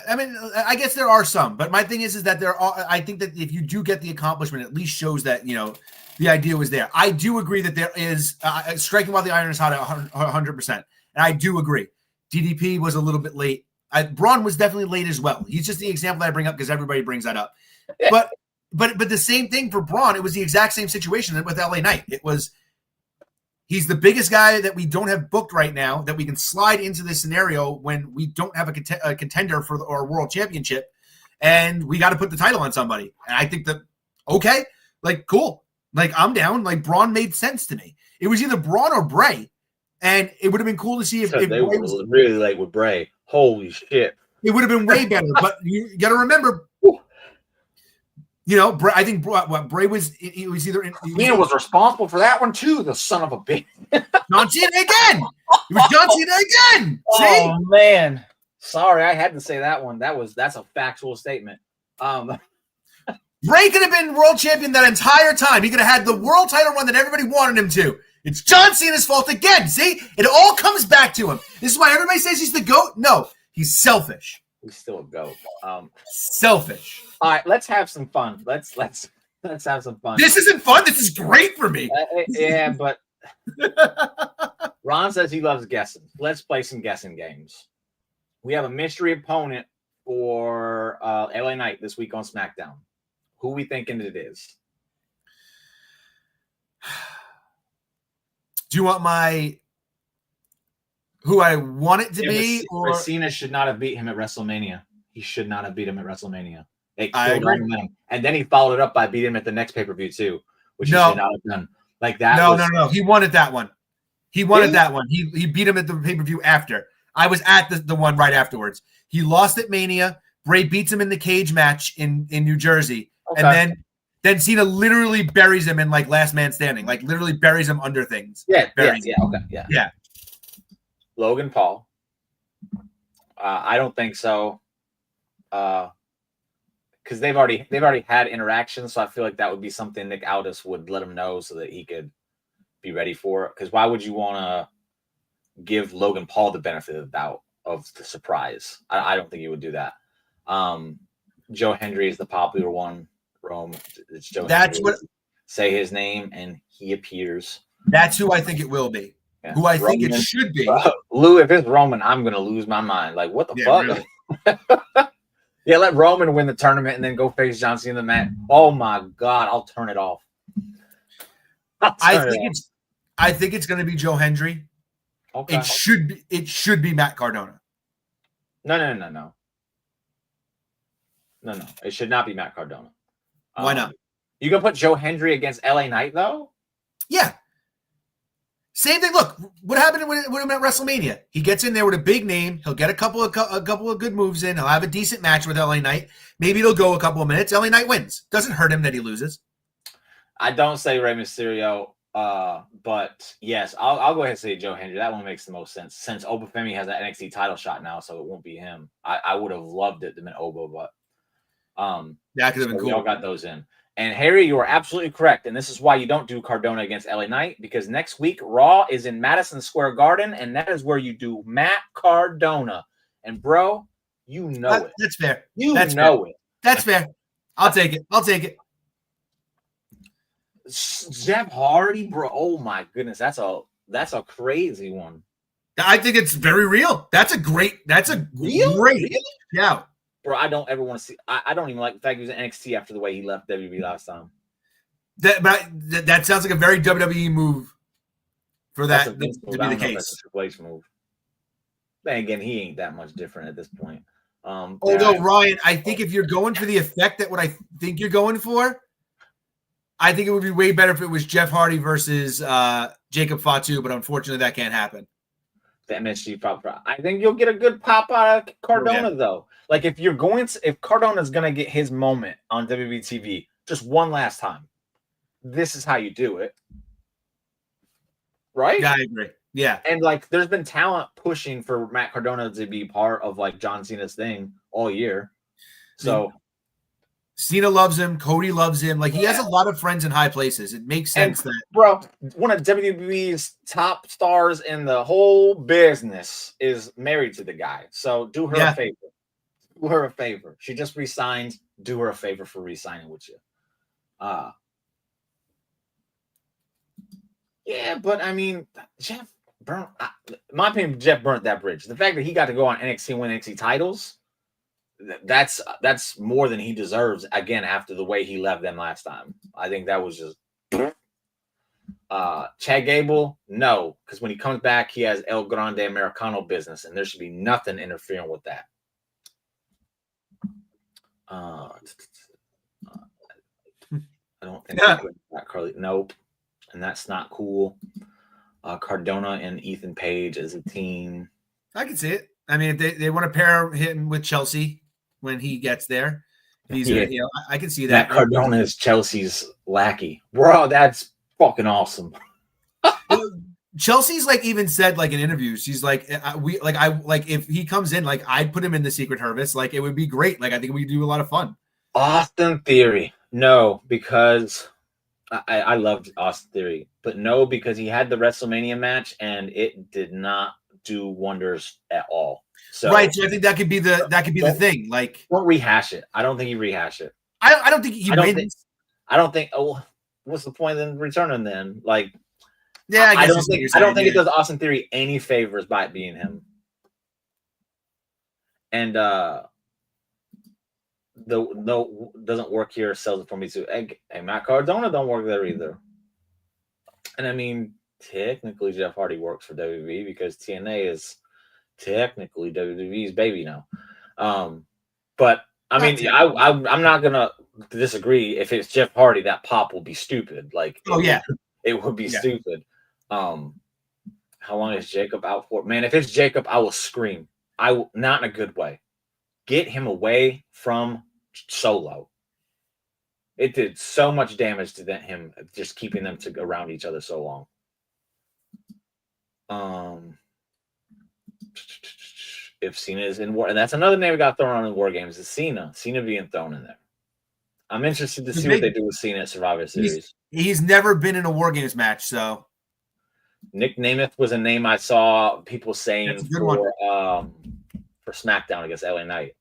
I mean, I guess there are some, but my thing is that I think that if you do get the accomplishment, it at least shows that, the idea was there. I do agree that there is striking while the iron is hot 100%. And I do agree. DDP was a little bit late. Braun was definitely late as well. He's just the example that I bring up because everybody brings that up. Yeah. But the same thing for Braun. It was the exact same situation with LA Knight. It was he's the biggest guy that we don't have booked right now that we can slide into this scenario when we don't have a contender for our world championship, and we got to put the title on somebody. And I think that cool, I'm down. Braun made sense to me. It was either Braun or Bray. And it would have been cool to see if they were really late with Bray. Holy shit. It would have been way better. But you got to remember, I think Bray was – he was either – Cena was responsible for that one too, the son of a bitch. John Cena again. It was John Cena again. See? Oh, man. Sorry, I had to say that one. That's a factual statement. Bray could have been world champion that entire time. He could have had the world title run that everybody wanted him to. It's John Cena's fault again. See? It all comes back to him. This is why everybody says he's the GOAT. No, he's selfish. He's still a GOAT. Selfish. All right, let's have some fun. Let's have some fun. This isn't fun. This is great for me. Yeah, but Ron says he loves guessing. Let's play some guessing games. We have a mystery opponent for LA Knight this week on SmackDown. Who we thinking it is? Do you want who I want it to be? Or Cena should not have beat him at WrestleMania. He should not have beat him at WrestleMania. I agree. And then he followed it up by beating him at the next pay-per-view too, which he should not have done. Like that. No. He wanted that one. He wanted that one. He beat him at the pay-per-view after. I was at the one right afterwards. He lost at Mania. Bray beats him in the cage match in New Jersey. Okay. And then Cena literally buries him in like last man standing. Like literally buries him under things. Yeah. Logan Paul. I don't think so. Because they've already had interactions, so I feel like that would be something Nick Aldis would let him know so that he could be ready for it. Because why would you want to give Logan Paul the benefit of the doubt of the surprise? I don't think he would do that. Joe Hendry is the popular one. Rome, it's Joe. That's Hendry. what. Say his name and he appears. That's who I think it will be. Yeah. Who I think it should be. Lou, if it's Roman, I'm gonna lose my mind. Like what the fuck? Really. Yeah, let Roman win the tournament and then go face John Cena in the match. Oh my God, I'll turn it off. I think it's going to be Joe Hendry. Okay. It should be Matt Cardona. No. It should not be Matt Cardona. Why not? You gonna put Joe Hendry against LA Knight though? Yeah. Same thing. Look, what happened with him at WrestleMania? He gets in there with a big name. He'll get a couple of good moves in. He'll have a decent match with LA Knight. Maybe it'll go a couple of minutes. LA Knight wins. Doesn't hurt him that he loses. I don't say Rey Mysterio, but yes, I'll go ahead and say Joe Hendry. That one makes the most sense since Obafemi has that NXT title shot now, so it won't be him. I would have loved it to have been Oba, but that could have been cool. We all got those in. And Harry, you are absolutely correct. And this is why you don't do Cardona against LA Knight, because next week Raw is in Madison Square Garden, and that is where you do Matt Cardona. And bro, you know it. That's fair. That's fair. That's fair. I'll take it. Jeff Hardy, bro. Oh my goodness, that's a crazy one. I think it's very real. That's a great. Really? Yeah. Bro, I don't ever want to see. I don't even like the fact he was in NXT after the way he left WWE last time. That sounds like a very WWE move for that to be the case. That's a Triple H move. But again, he ain't that much different at this point. Although Ryan, I think if you're going for the effect that what I think you're going for, I think it would be way better if it was Jeff Hardy versus Jacob Fatu, but unfortunately that can't happen. The MSG pop. I think you'll get a good pop out of Cardona though. Like if Cardona's gonna get his moment on WWE TV just one last time, this is how you do it, right? Yeah, I agree. Yeah, and like there's been talent pushing for Matt Cardona to be part of like John Cena's thing all year. So Cena loves him. Cody loves him. Like he has a lot of friends in high places. It makes sense that bro, one of WWE's top stars in the whole business is married to the guy. So do her a favor. Do her a favor. She just re-signed. Do her a favor for re-signing with you. Yeah, but I mean, Jeff burnt. In my opinion, Jeff burnt that bridge. The fact that he got to go on NXT and win NXT titles. That's more than he deserves. Again, after the way he left them last time, I think that was just. Chad Gable, no, because when he comes back, he has El Grande Americano business, and there should be nothing interfering with that. I don't think that Carly. Nope, and that's not cool. Cardona and Ethan Page as a team. I can see it. I mean, if they want to pair him with Chelsea when he gets there, I can see that. Cardona is Chelsea's lackey, bro. That's fucking awesome. Chelsea's like even said like in interviews, she's like, if he comes in, like I'd put him in the Secret Service, like it would be great. Like I think we do a lot of fun. Austin Theory. No, because I loved Austin Theory, but no, because he had the WrestleMania match and it did not do wonders at all. So right. So I think that could be the thing. Like, don't rehash it. I don't think he rehash it. I don't think he wins. I don't think. Oh, what's the point in returning then? Like, Yeah, I guess I don't think it does Austin Theory any favors by it being him. And the no doesn't work here. Sells it for me too. Hey, Matt Cardona don't work there either. And I mean, technically, Jeff Hardy works for WWE because TNA is technically WWE's baby now. But I mean, I'm not gonna disagree. If it's Jeff Hardy, that pop will be stupid. Like, it would be stupid. How long is Jacob out for? Man, if it's Jacob, I will scream. I will, not in a good way. Get him away from Solo. It did so much damage to him just keeping them around each other so long. If Cena is in war, and that's another name we got thrown on in War Games, is Cena. Cena being thrown in there. I'm interested to see what they do with Cena at Survivor Series. He's never been in a War Games match, so Nick Namath was a name I saw people saying for SmackDown against LA Knight.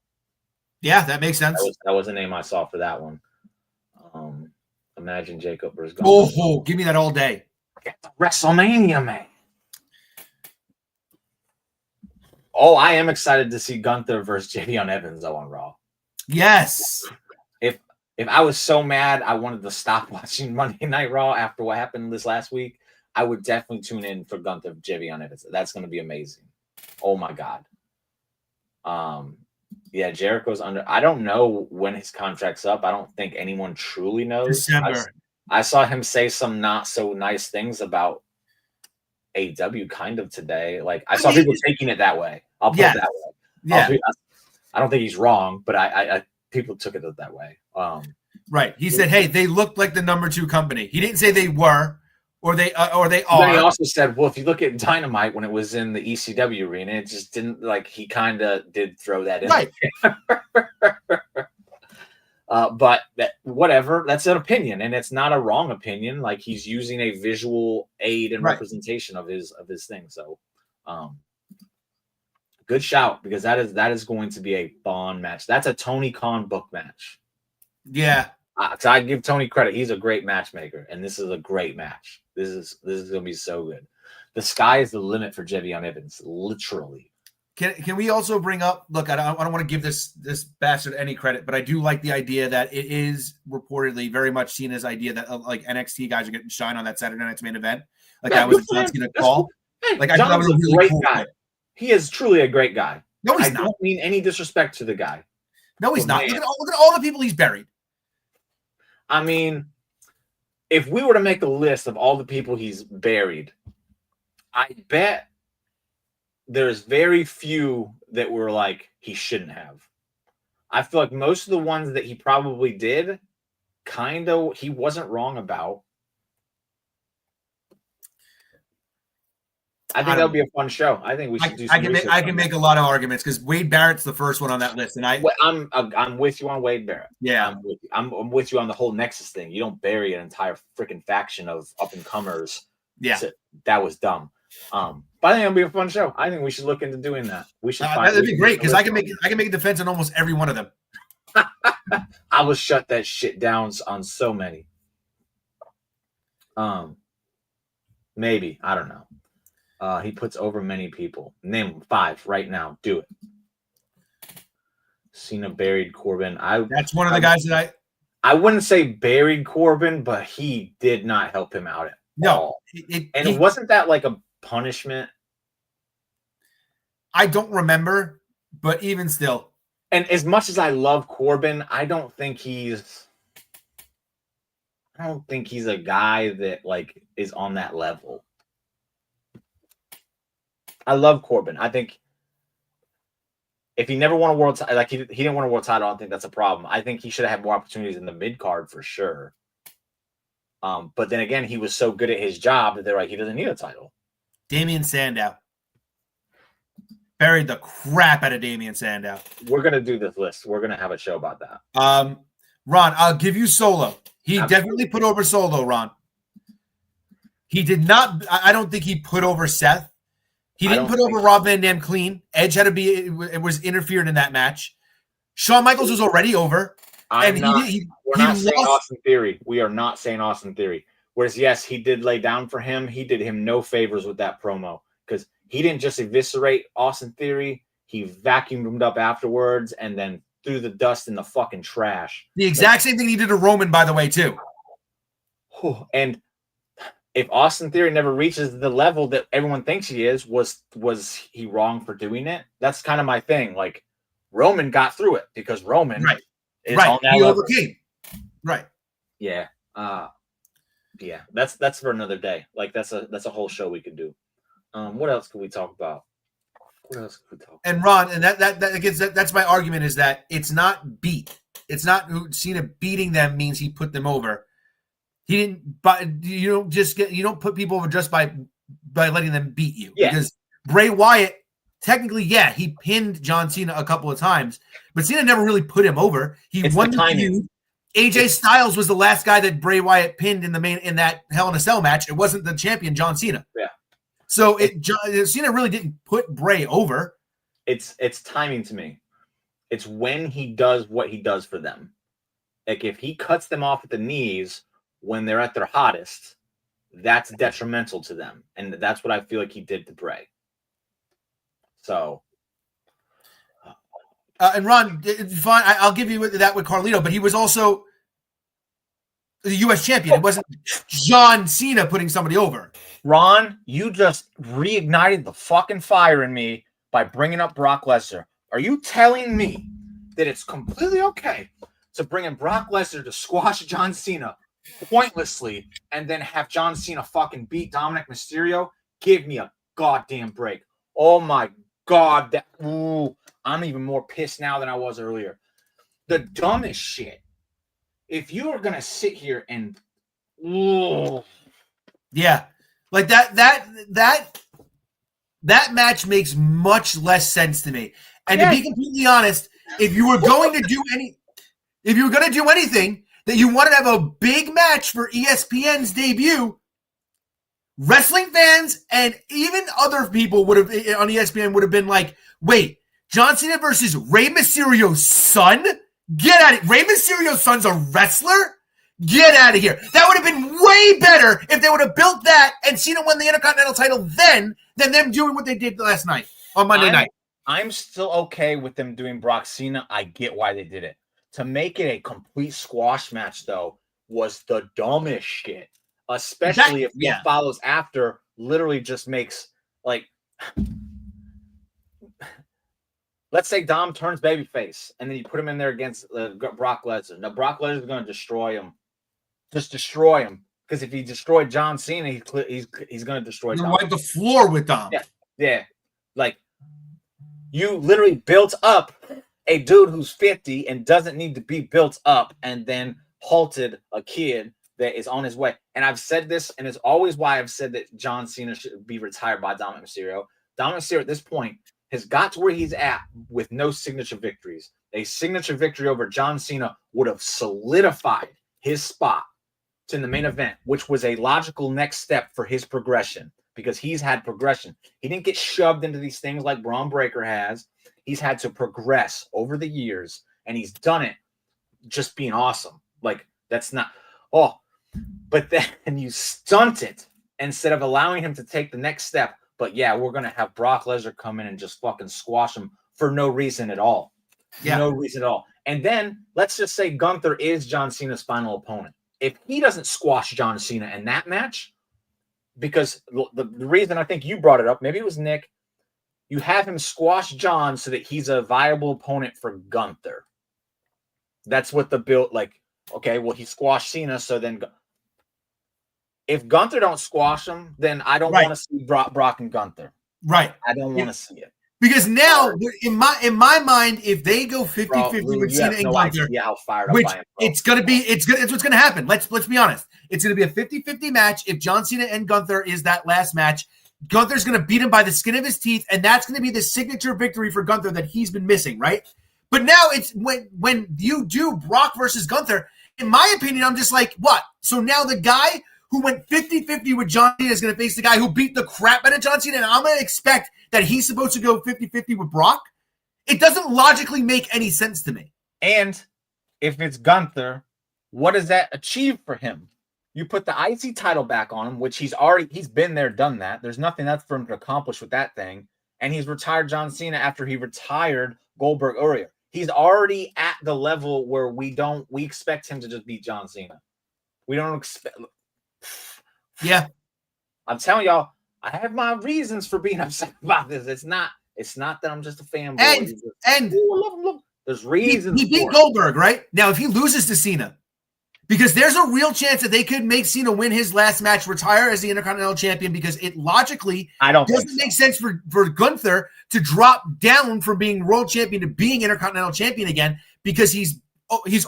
Yeah, that makes sense. That was a name I saw for that one. Imagine Jacob versus Gunther. Oh, give me that all day. WrestleMania, man. Oh, I am excited to see Gunther versus Javion Evans though on Raw. Yes. If I was so mad I wanted to stop watching Monday Night Raw after what happened this last week, I would definitely tune in for Gunther Javion Evans. That's going to be amazing. Oh my God. Yeah, Jericho's under. I don't know when his contract's up. I don't think anyone truly knows. December. I saw him say some not so nice things about AEW kind of today. Like I saw people taking it that way. I'll put it that way. Yeah. I don't think he's wrong, but I people took it that way. Right. He said, "Hey, they look like the number 2 company." He didn't say they were, or they are. Then he also said, "Well, if you look at Dynamite when it was in the ECW arena, it just didn't like." He kind of did throw that in. Right. But whatever. That's an opinion, and it's not a wrong opinion. Like he's using a visual aid and representation of his thing. So, good shout because that is going to be a fun match. That's a Tony Khan book match. Yeah. So I give Tony credit. He's a great matchmaker, and this is a great match. This is going to be so good. The sky is the limit for Javion Evans, literally. Can we also bring up? Look, I don't want to give this bastard any credit, but I do like the idea that it is reportedly very much Cena's idea that like NXT guys are getting shine on that Saturday night's main event. Like that was a John Cena call. Hey, like I thought that was a really great cool guy. He is truly a great guy. No, he's not. I don't mean any disrespect to the guy. No, he's not. Look at all the people he's buried. I mean, if we were to make a list of all the people he's buried, I bet there's very few that were like he shouldn't have. I feel like most of the ones that he probably did, kind of, he wasn't wrong about. I think that'll be a fun show. I think we should do. I can make a lot of arguments because Wade Barrett's the first one on that list, and I'm with you on Wade Barrett. Yeah, I'm with you on the whole Nexus thing. You don't bury an entire freaking faction of up and comers. Yeah, that was dumb. But I think it'll be a fun show. I think we should look into doing that. We should. That'd be great because I can make a defense on almost every one of them. I will shut that shit down on so many. Maybe I don't know. He puts over many people. Name 5 right now. Do it. Cena buried Corbin. That's one of the guys that I wouldn't say buried Corbin, but he did not help him out at all. It wasn't that like a punishment. I don't remember, but even still. And as much as I love Corbin, I don't think he's a guy that like is on that level. I love Corbin. I think if he never won a world title, like he didn't win a world title, I don't think that's a problem. I think he should have had more opportunities in the mid card for sure. But then again, he was so good at his job that they're like, he doesn't need a title. Damian Sandow. Buried the crap out of Damian Sandow. We're going to do this list. We're going to have a show about that. Ron, I'll give you Solo. He definitely put over Solo, Ron. He did not. I don't think he put over Seth. He didn't put over Rob Van Dam clean. Edge had to be. It was interfered in that match. Shawn Michaels was already over. We're not saying Austin Theory. We are not saying Austin Theory. Whereas, yes, he did lay down for him. He did him no favors with that promo because he didn't just eviscerate Austin Theory. He vacuumed him up afterwards and then threw the dust in the fucking trash. The exact same thing he did to Roman, by the way, too. And if Austin Theory never reaches the level that everyone thinks he is, was he wrong for doing it? That's kind of my thing. Like, Roman got through it because Roman is on that level. Overcame. Right. Yeah. Yeah. That's for another day. Like, that's a whole show we could do. What else could we talk about? And Ron, and that's my argument is that it's not beat. It's not Cena beating them means he put them over. He didn't, but you don't put people over just by letting them beat you. Yeah. Because Bray Wyatt, technically, he pinned John Cena a couple of times, but Cena never really put him over. He won the feud. AJ Styles was the last guy that Bray Wyatt pinned in that Hell in a Cell match. It wasn't the champion John Cena. Yeah. So Cena really didn't put Bray over. It's timing to me. It's when he does what he does for them. Like, if he cuts them off at the knees when they're at their hottest, that's detrimental to them. And that's what I feel like he did to Bray. So. And Ron, fine, I'll give you that with Carlito, but he was also the U.S. champion. It wasn't John Cena putting somebody over. Ron, you just reignited the fucking fire in me by bringing up Brock Lesnar. Are you telling me that it's completely okay to bring in Brock Lesnar to squash John Cena pointlessly and then have John Cena fucking beat Dominic Mysterio? Give me a goddamn break. Oh my God. I'm even more pissed now than I was earlier. The dumbest shit. If you are going to sit here and... Yeah. Like that match makes much less sense to me. And to be completely honest, if you were going to do anything that you wanted to have a big match for ESPN's debut, wrestling fans and even other people would have on ESPN would have been like, wait, John Cena versus Rey Mysterio's son? Get out of here. Rey Mysterio's son's a wrestler? Get out of here. That would have been way better if they would have built that and Cena won the Intercontinental title then than them doing what they did last night on Monday night. I'm still okay with them doing Brock Cena. I get why they did it. To make it a complete squash match, though, was the dumbest shit. Especially if what follows after literally just makes, like... Let's say Dom turns babyface, and then you put him in there against Brock Lesnar. Now, Brock Lesnar is going to destroy him. Just destroy him. Because if he destroyed John Cena, he's going to destroy Dom. Wipe the floor with Dom. Yeah. Like, you literally built up a dude who's 50 and doesn't need to be built up and then halted a kid that is on his way. And I've said this, and it's always why I've said that John Cena should be retired by Dominic Mysterio. Dominic Mysterio at this point has got to where he's at with no signature victories. A signature victory over John Cena would have solidified his spot in the main event, which was a logical next step for his progression because he's had progression. He didn't get shoved into these things like Braun Breaker has. He's had to progress over the years, and he's done it just being awesome. Like, that's not... but then you stunt it instead of allowing him to take the next step. But yeah, we're going to have Brock Lesnar come in and just fucking squash him for no reason at all. No reason at all. And then let's just say Gunther is John Cena's final opponent. If he doesn't squash John Cena in that match, because the reason I think you brought it up, maybe it was Nick, you have him squash John so that he's a viable opponent for Gunther. That's what the build, like, okay, well, he squashed Cena, so then... If Gunther don't squash him, then I don't want to see Brock and Gunther. Right. I don't want to see it. Because now, in my mind, if they go 50-50 with Cena and Gunther, how fired up I am, it's what's going to happen. Let's be honest. It's going to be a 50-50 match. If John Cena and Gunther is that last match, Gunther's going to beat him by the skin of his teeth, and that's going to be the signature victory for Gunther that he's been missing, right? But now it's when you do Brock versus Gunther, in my opinion, I'm just like, what? So now the guy who went 50-50 with John Cena is going to face the guy who beat the crap out of John Cena, and I'm going to expect that he's supposed to go 50-50 with Brock? It doesn't logically make any sense to me. And if it's Gunther, what does that achieve for him? You put the IC title back on him, which he's been there, done that. There's nothing else for him to accomplish with that thing. And he's retired John Cena after he retired Goldberg earlier. He's already at the level where we expect him to just beat John Cena. We don't expect. Yeah. I'm telling y'all, I have my reasons for being upset about this. It's not that I'm just a fanboy. And there's reasons. He beat Goldberg, right? Now, if he loses to Cena, because there's a real chance that they could make Cena win his last match, retire as the Intercontinental Champion, because it logically doesn't make sense for Gunther to drop down from being World Champion to being Intercontinental Champion again, because he's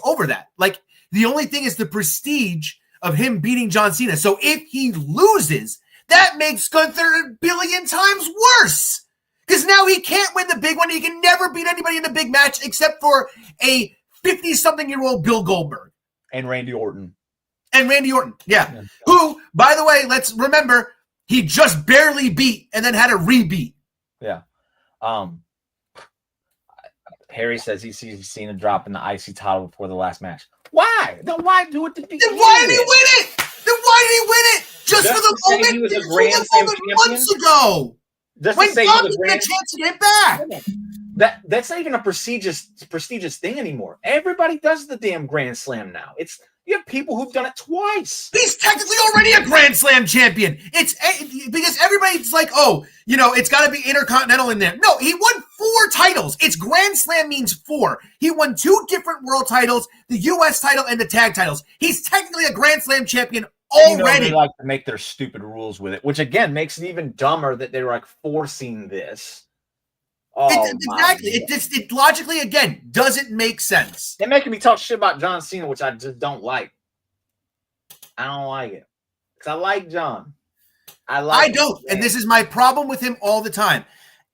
over that. Like, the only thing is the prestige of him beating John Cena. So if he loses, that makes Gunther a billion times worse. Because now he can't win the big one. He can never beat anybody in the big match except for a 50-something-year-old Bill Goldberg. And Randy Orton. Yeah. Who, by the way, let's remember, he just barely beat and then had a rebeat. Yeah. Harry says he sees Cena dropping the IC title before the last match. Why? Then why do it to begin? Then why did he win it? Just for the moment? He was a Grand Slam champion months ago. Just when to say Dom didn't get a chance to get back. That's not even a prestigious thing anymore. Everybody does the damn Grand Slam now. You have people who've done it twice. He's technically already a Grand Slam champion. It's because everybody's like, oh, it's got to be Intercontinental in there. No, he won 4 titles. It's Grand Slam means 4. He won 2 different world titles, the U.S. title and the tag titles. He's technically a Grand Slam champion already. They like to make their stupid rules with it, which again makes it even dumber that they're like forcing this. Exactly. It logically, again, doesn't make sense. They're making me talk shit about John Cena, which I just don't like. I don't like it. Because I like John. I don't. And this is my problem with him all the time.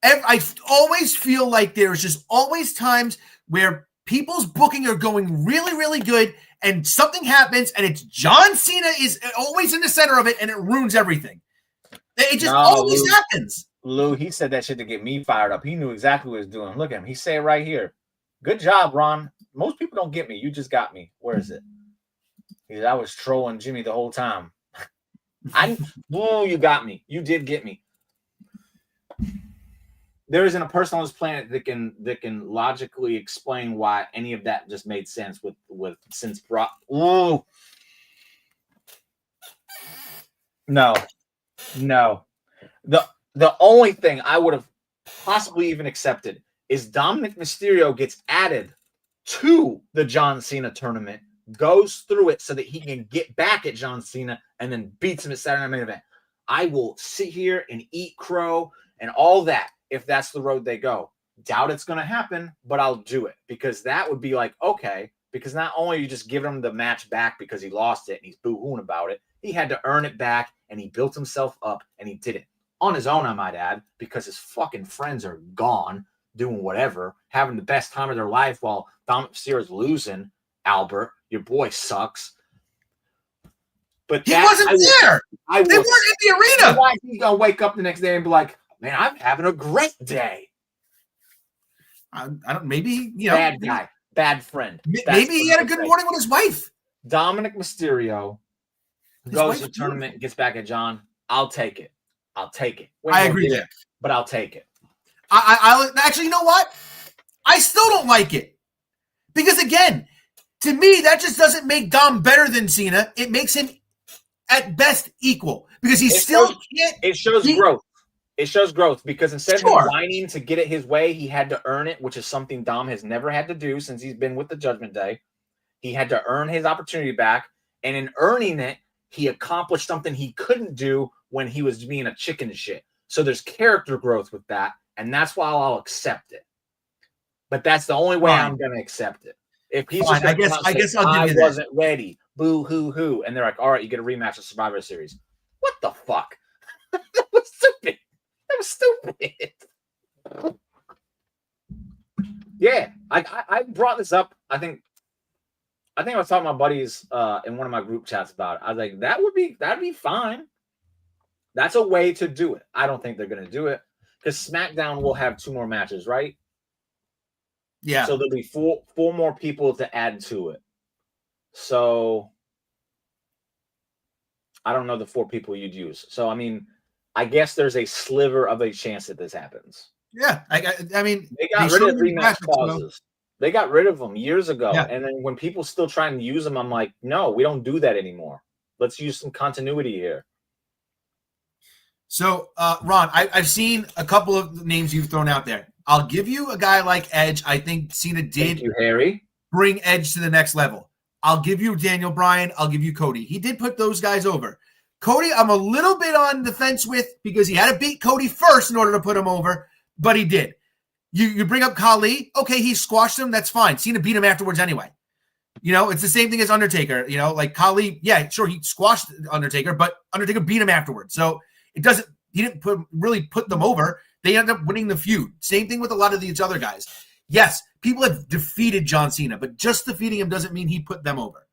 I always feel like there's just always times where people's booking are going really, really good, and something happens, and it's John Cena is always in the center of it, and it ruins everything. It just always happens. Lou, he said that shit to get me fired up. He knew exactly what he was doing. Look at him. He said it right here. Good job, Ron. Most people don't get me. You just got me. Where is it? He said, I was trolling Jimmy the whole time. You got me. You did get me. There isn't a person on this planet that can logically explain why any of that just made sense since Brock. Ooh. No. The only thing I would have possibly even accepted is Dominic Mysterio gets added to the John Cena tournament, goes through it so that he can get back at John Cena and then beats him at Saturday Night Main Event. I will sit here and eat crow and all that if that's the road they go. Doubt it's going to happen, but I'll do it because that would be like, okay, because not only are you just giving him the match back because he lost it and he's boo-hooing about it, he had to earn it back and he built himself up and he did it. On his own, I might add, because his fucking friends are gone, doing whatever, having the best time of their life while Dominic Mysterio's losing. Albert, your boy sucks. But he wasn't there. They weren't in the arena. Why he's gonna wake up the next day and be like, "Man, I'm having a great day." I don't. Maybe bad guy, bad friend. Maybe he had a good morning with his wife. Dominic Mysterio goes to the tournament, gets back at John. I'll take it. I agree there, but I'll take it. I actually, you know what? I still don't like it because again, to me, that just doesn't make Dom better than Cena. It makes him at best equal because he can't. It shows growth. It shows growth because instead of whining to get it his way, he had to earn it, which is something Dom has never had to do since he's been with the Judgment Day. He had to earn his opportunity back, and in earning it, he accomplished something he couldn't do when he was being a chicken shit. So there's character growth with that, and that's why I'll accept it. But that's the only way I'm going to accept it. If he's just I guess I'll give you that. I wasn't ready. Boo hoo hoo, and they're like, all right, you get a rematch of Survivor Series. What the fuck? That was stupid. Yeah, I brought this up. I think I was talking to my buddies in one of my group chats about it. I was like, that'd be fine. That's a way to do it. I don't think they're gonna do it because SmackDown will have 2 more matches, right? Yeah. So there'll be four more people to add to it. So I don't know the 4 people you'd use. So I mean, I guess there's a sliver of a chance that this happens. Yeah, I mean, they got rid of rematch clauses. They got rid of them years ago, and then when people still trying to use them, I'm like, no, we don't do that anymore. Let's use some continuity here. So, Ron, I've seen a couple of names you've thrown out there. I'll give you a guy like Edge. I think Cena did Harry. Bring Edge to the next level. I'll give you Daniel Bryan. I'll give you Cody. He did put those guys over. Cody, I'm a little bit on the fence with because he had to beat Cody first in order to put him over, but he did. You bring up Khali. Okay, he squashed him. That's fine. Cena beat him afterwards anyway. It's the same thing as Undertaker. Like Khali, yeah, sure, he squashed Undertaker, but Undertaker beat him afterwards. So he didn't really put them over. They ended up winning the feud. Same thing with a lot of these other guys. Yes, people have defeated John Cena, but just defeating him doesn't mean he put them over.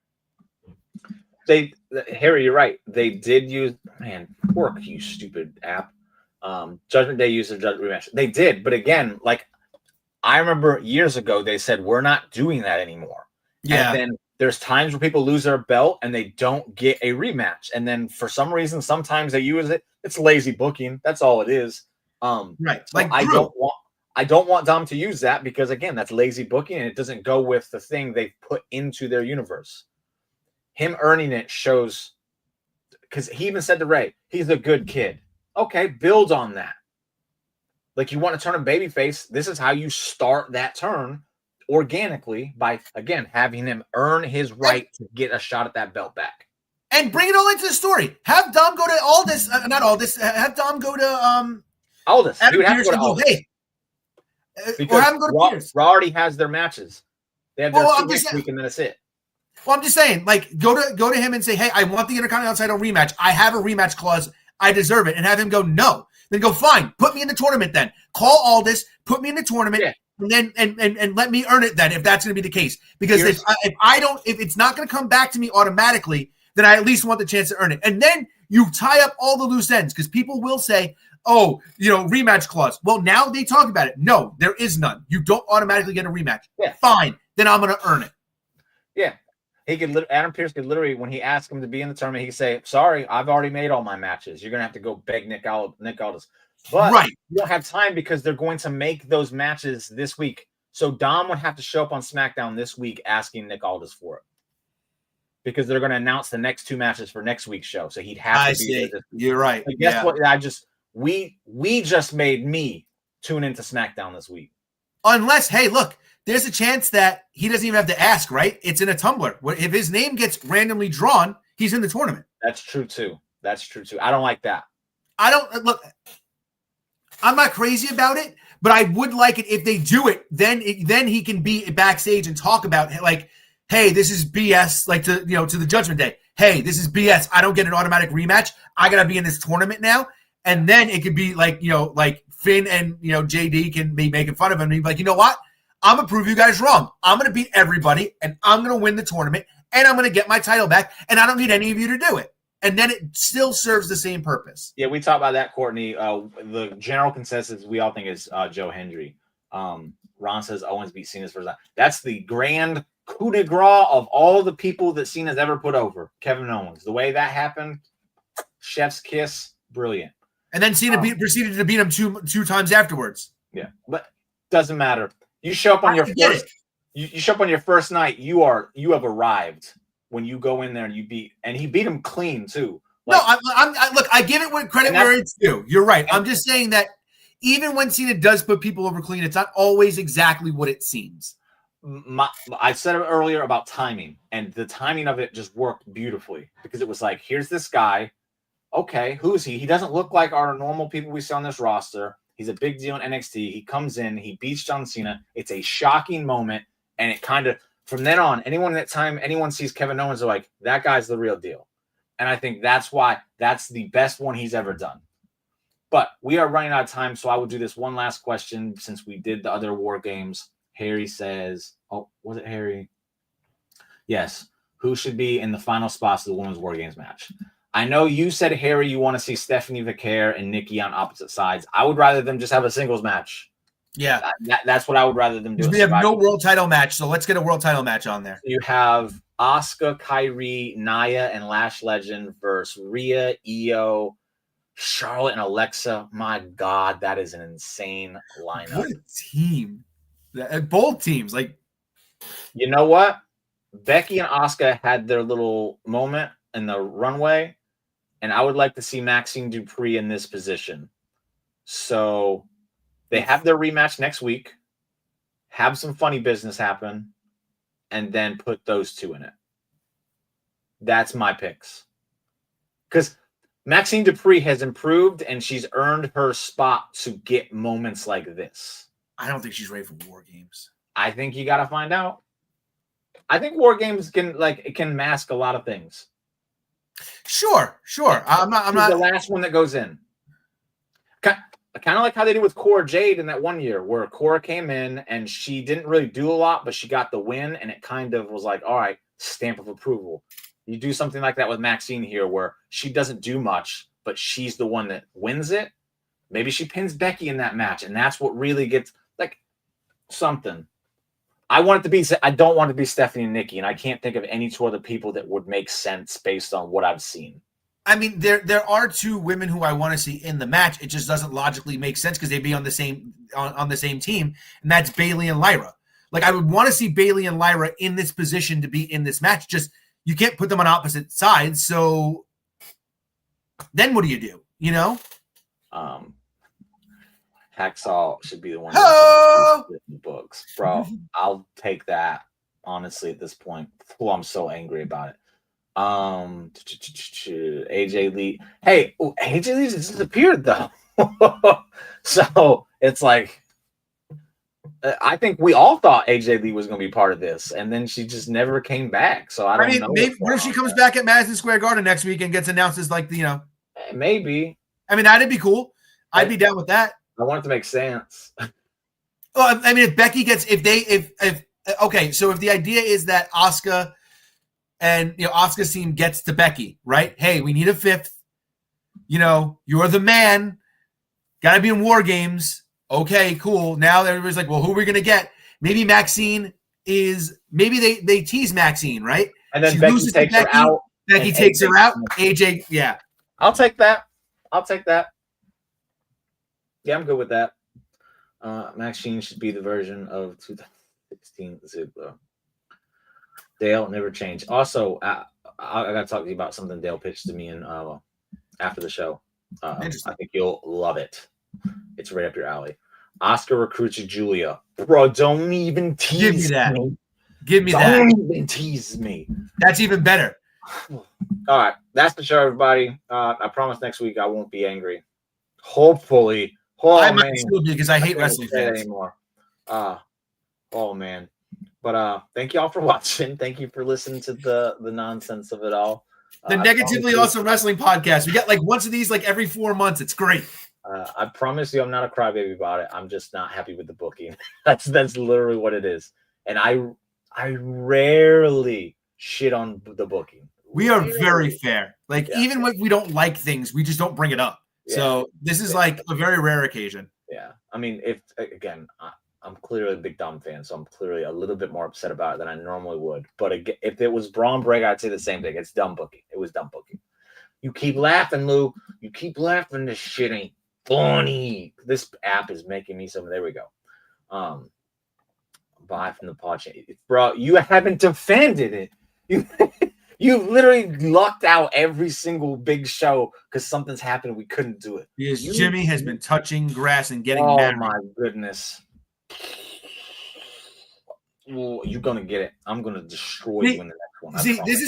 Harry, you're right. They did use, work, you stupid app. Judgment Day used the Judgment rematch. They did, but again, like I remember years ago, they said we're not doing that anymore. Yeah. And then there's times where people lose their belt and they don't get a rematch, and then for some reason, sometimes they use it. It's lazy booking. That's all it is. Right. So I don't want Dom to use that because again, that's lazy booking and it doesn't go with the thing they've put into their universe. Him earning it shows, because he even said to Ray, he's a good kid. Okay, build on that. Like you want to turn a babyface, this is how you start that turn organically by, again, having him earn his right to get a shot at that belt back. And bring it all into the story. Have Dom go to Aldis, not Aldis, have Dom go to Aldis. Adam Pearce and go, hey. Because or have him go to Pierce. Raw already has their matches. They have their 2 next week and then that's it. Well, I'm just saying, like, go to him and say, hey, I want the Intercontinental title rematch. I have a rematch clause. I deserve it. And have him go, no. Then go, fine, put me in the tournament then. Call Aldis, put me in the tournament, and then and let me earn it then if that's going to be the case. Because if it's not going to come back to me automatically, then I at least want the chance to earn it. And then you tie up all the loose ends because people will say, oh, rematch clause. Well, now they talk about it. No, there is none. You don't automatically get a rematch. Yeah. Fine. Then I'm going to earn it. Yeah. Adam Pearce could literally, when he asked him to be in the tournament, he could say, sorry, I've already made all my matches. You're going to have to go beg Nick Aldis. But you don't have time because they're going to make those matches this week. So Dom would have to show up on SmackDown this week asking Nick Aldis for it. Because they're going to announce the next 2 matches for next week's show. So he'd have to be there. You're right. But guess what? We just made me tune into SmackDown this week. Unless, hey, look, there's a chance that he doesn't even have to ask, right? It's in a tumbler. If his name gets randomly drawn, he's in the tournament. That's true too. I don't like that. I'm not crazy about it, but I would like it if they do it. Then he can be backstage and talk about like, hey, this is BS. Like to the Judgment Day. Hey, this is BS. I don't get an automatic rematch. I gotta be in this tournament now. And then it could be like like Finn and JD can be making fun of him and be like, you know what? I'm going to prove you guys wrong. I'm going to beat everybody, and I'm going to win the tournament, and I'm going to get my title back, and I don't need any of you to do it. And then it still serves the same purpose. Yeah, we talked about that, Courtney. The general consensus we all think is Joe Hendry. Ron says Owens beat Cena's first time. That's the grand coup de grace of all the people that Cena's ever put over. Kevin Owens. The way that happened, chef's kiss, brilliant. And then Cena proceeded to beat him two times afterwards. Yeah, but doesn't matter. You show up on your first. You show up on your first night. You have arrived when you go in there and he beat him clean too. Like, no, look. I give it credit where it's due. You're right. I'm just saying that even when Cena does put people over clean, it's not always exactly what it seems. I said it earlier about timing, and the timing of it just worked beautifully because it was like, here's this guy. Okay, who is he? He doesn't look like our normal people we see on this roster. He's a big deal in NXT. He comes in, he beats John Cena. It's a shocking moment, and it kind of, from then on, anyone sees Kevin Owens, they're like, that guy's the real deal. And I think that's why that's the best one he's ever done. But we are running out of time, so I will do this one last question since we did the other War Games. Harry says, oh, was it Harry? Yes. Who should be in the final spots of the Women's War Games match? I know you said, Harry, you want to see Stephanie Vicaire and Nikki on opposite sides. I would rather them just have a singles match. Yeah. That's what I would rather them do. We have no world title match, so let's get a world title match on there. You have Asuka, Kyrie, Nia, and Lash Legend versus Rhea, Io, Charlotte, and Alexa. My God, that is an insane lineup. What a team. Both teams. Like, you know what? Becky and Asuka had their little moment in the runway, and I would like to see Maxine Dupree in this position. So they have their rematch next week, have some funny business happen, and then put those two in it. That's my picks. Because Maxine Dupree has improved, and she's earned her spot to get moments like this. I don't think she's ready for War Games. I think you got to find out. I think War Games can mask a lot of things. Sure. I'm not the last one that goes in. Kind of like how they did with Cora Jade in that one year, where Cora came in and she didn't really do a lot, but she got the win, and it kind of was like, all right, stamp of approval. You do something like that with Maxine here, where she doesn't do much, but she's the one that wins it. Maybe she pins Becky in that match, and that's what really gets like something. I don't want it to be Stephanie and Nikki, and I can't think of any two other people that would make sense based on what I've seen. I mean, there are two women who I want to see in the match. It just doesn't logically make sense because they'd be on the same team, and that's Bayley and Lyra. Like, I would want to see Bayley and Lyra in this position to be in this match. Just you can't put them on opposite sides. So then what do you do? You know? Hacksaw should be the one in the books, bro. I'll take that. Honestly, at this point, I'm so angry about it. AJ Lee. Hey, AJ Lee just disappeared though. So it's like, I think we all thought AJ Lee was going to be part of this, and then she just never came back. So I don't know. Maybe what if she comes back at Madison Square Garden next week and gets announced as like maybe. I mean, that'd be cool. I'd be down with that. I want it to make sense. Well, I mean, if Becky gets, okay, so if the idea is that Asuka and Asuka's team gets to Becky, right? Hey, we need a fifth. You're the man. Got to be in War Games. Okay, cool. Now everybody's like, well, who are we gonna get? Maybe Maxine is. Maybe they tease Maxine, right? And then Becky takes her out. Becky takes her out. AJ, yeah. I'll take that. Yeah, I'm good with that. Maxine should be the version of 2016 Ziggler. Dale never changed. Also, I got to talk to you about something Dale pitched to me after the show. I think you'll love it. It's right up your alley. Oscar recruits Julia. Bro, don't even tease me. Give me that. Don't even tease me. That's even better. All right. That's the show, everybody. I promise next week I won't be angry. Hopefully. I might still be because I hate wrestling fans anymore. Oh man. But thank you all for watching. Thank you for listening to the nonsense of it all. The Negatively Awesome Wrestling Podcast. We got like once of these like every 4 months. It's great. I promise you I'm not a crybaby about it. I'm just not happy with the booking. That's literally what it is. And I rarely shit on the booking. We are very fair. Like even if we don't like things, we just don't bring it up. Yeah. So this is like a very rare occasion. Yeah. I mean, I'm clearly a big Dom fan, so I'm clearly a little bit more upset about it than I normally would. But if it was Braun Breaker, I'd say the same thing. It's dumb booking. It was dumb booking. You keep laughing, Lou. You keep laughing. This shit ain't funny. This app is making me some. There we go. Buy from the pod chain. Bro, you haven't defended it. You literally lucked out every single big show because something's happened. We couldn't do it. Because Jimmy has been touching grass and getting married. Oh, my goodness. Well, you're going to get it. I'm going to destroy you in the next one. This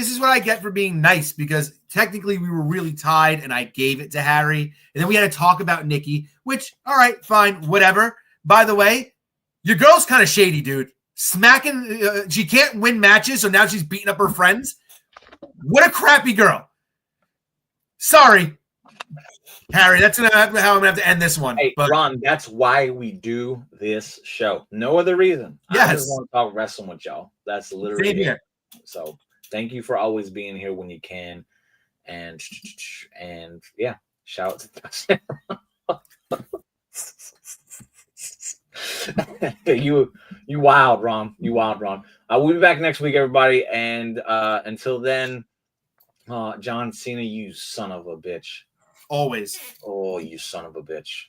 is what I get for being nice because technically we were really tied and I gave it to Harry. And then we had to talk about Nikki, which, all right, fine, whatever. By the way, your girl's kind of shady, dude. Smacking, she can't win matches, so now she's beating up her friends. What a crappy girl. Sorry. Harry, that's how I'm gonna have to end this one. Hey, But Ron, that's why we do this show. No other reason. I yes, just want to talk wrestling with y'all. That's literally same it. here. So thank you for always being here when you can. And yeah, shout out to you wild, Ron. You wild, Ron. We'll be back next week, everybody. And until then, John Cena, you son of a bitch. Always. Oh, you son of a bitch.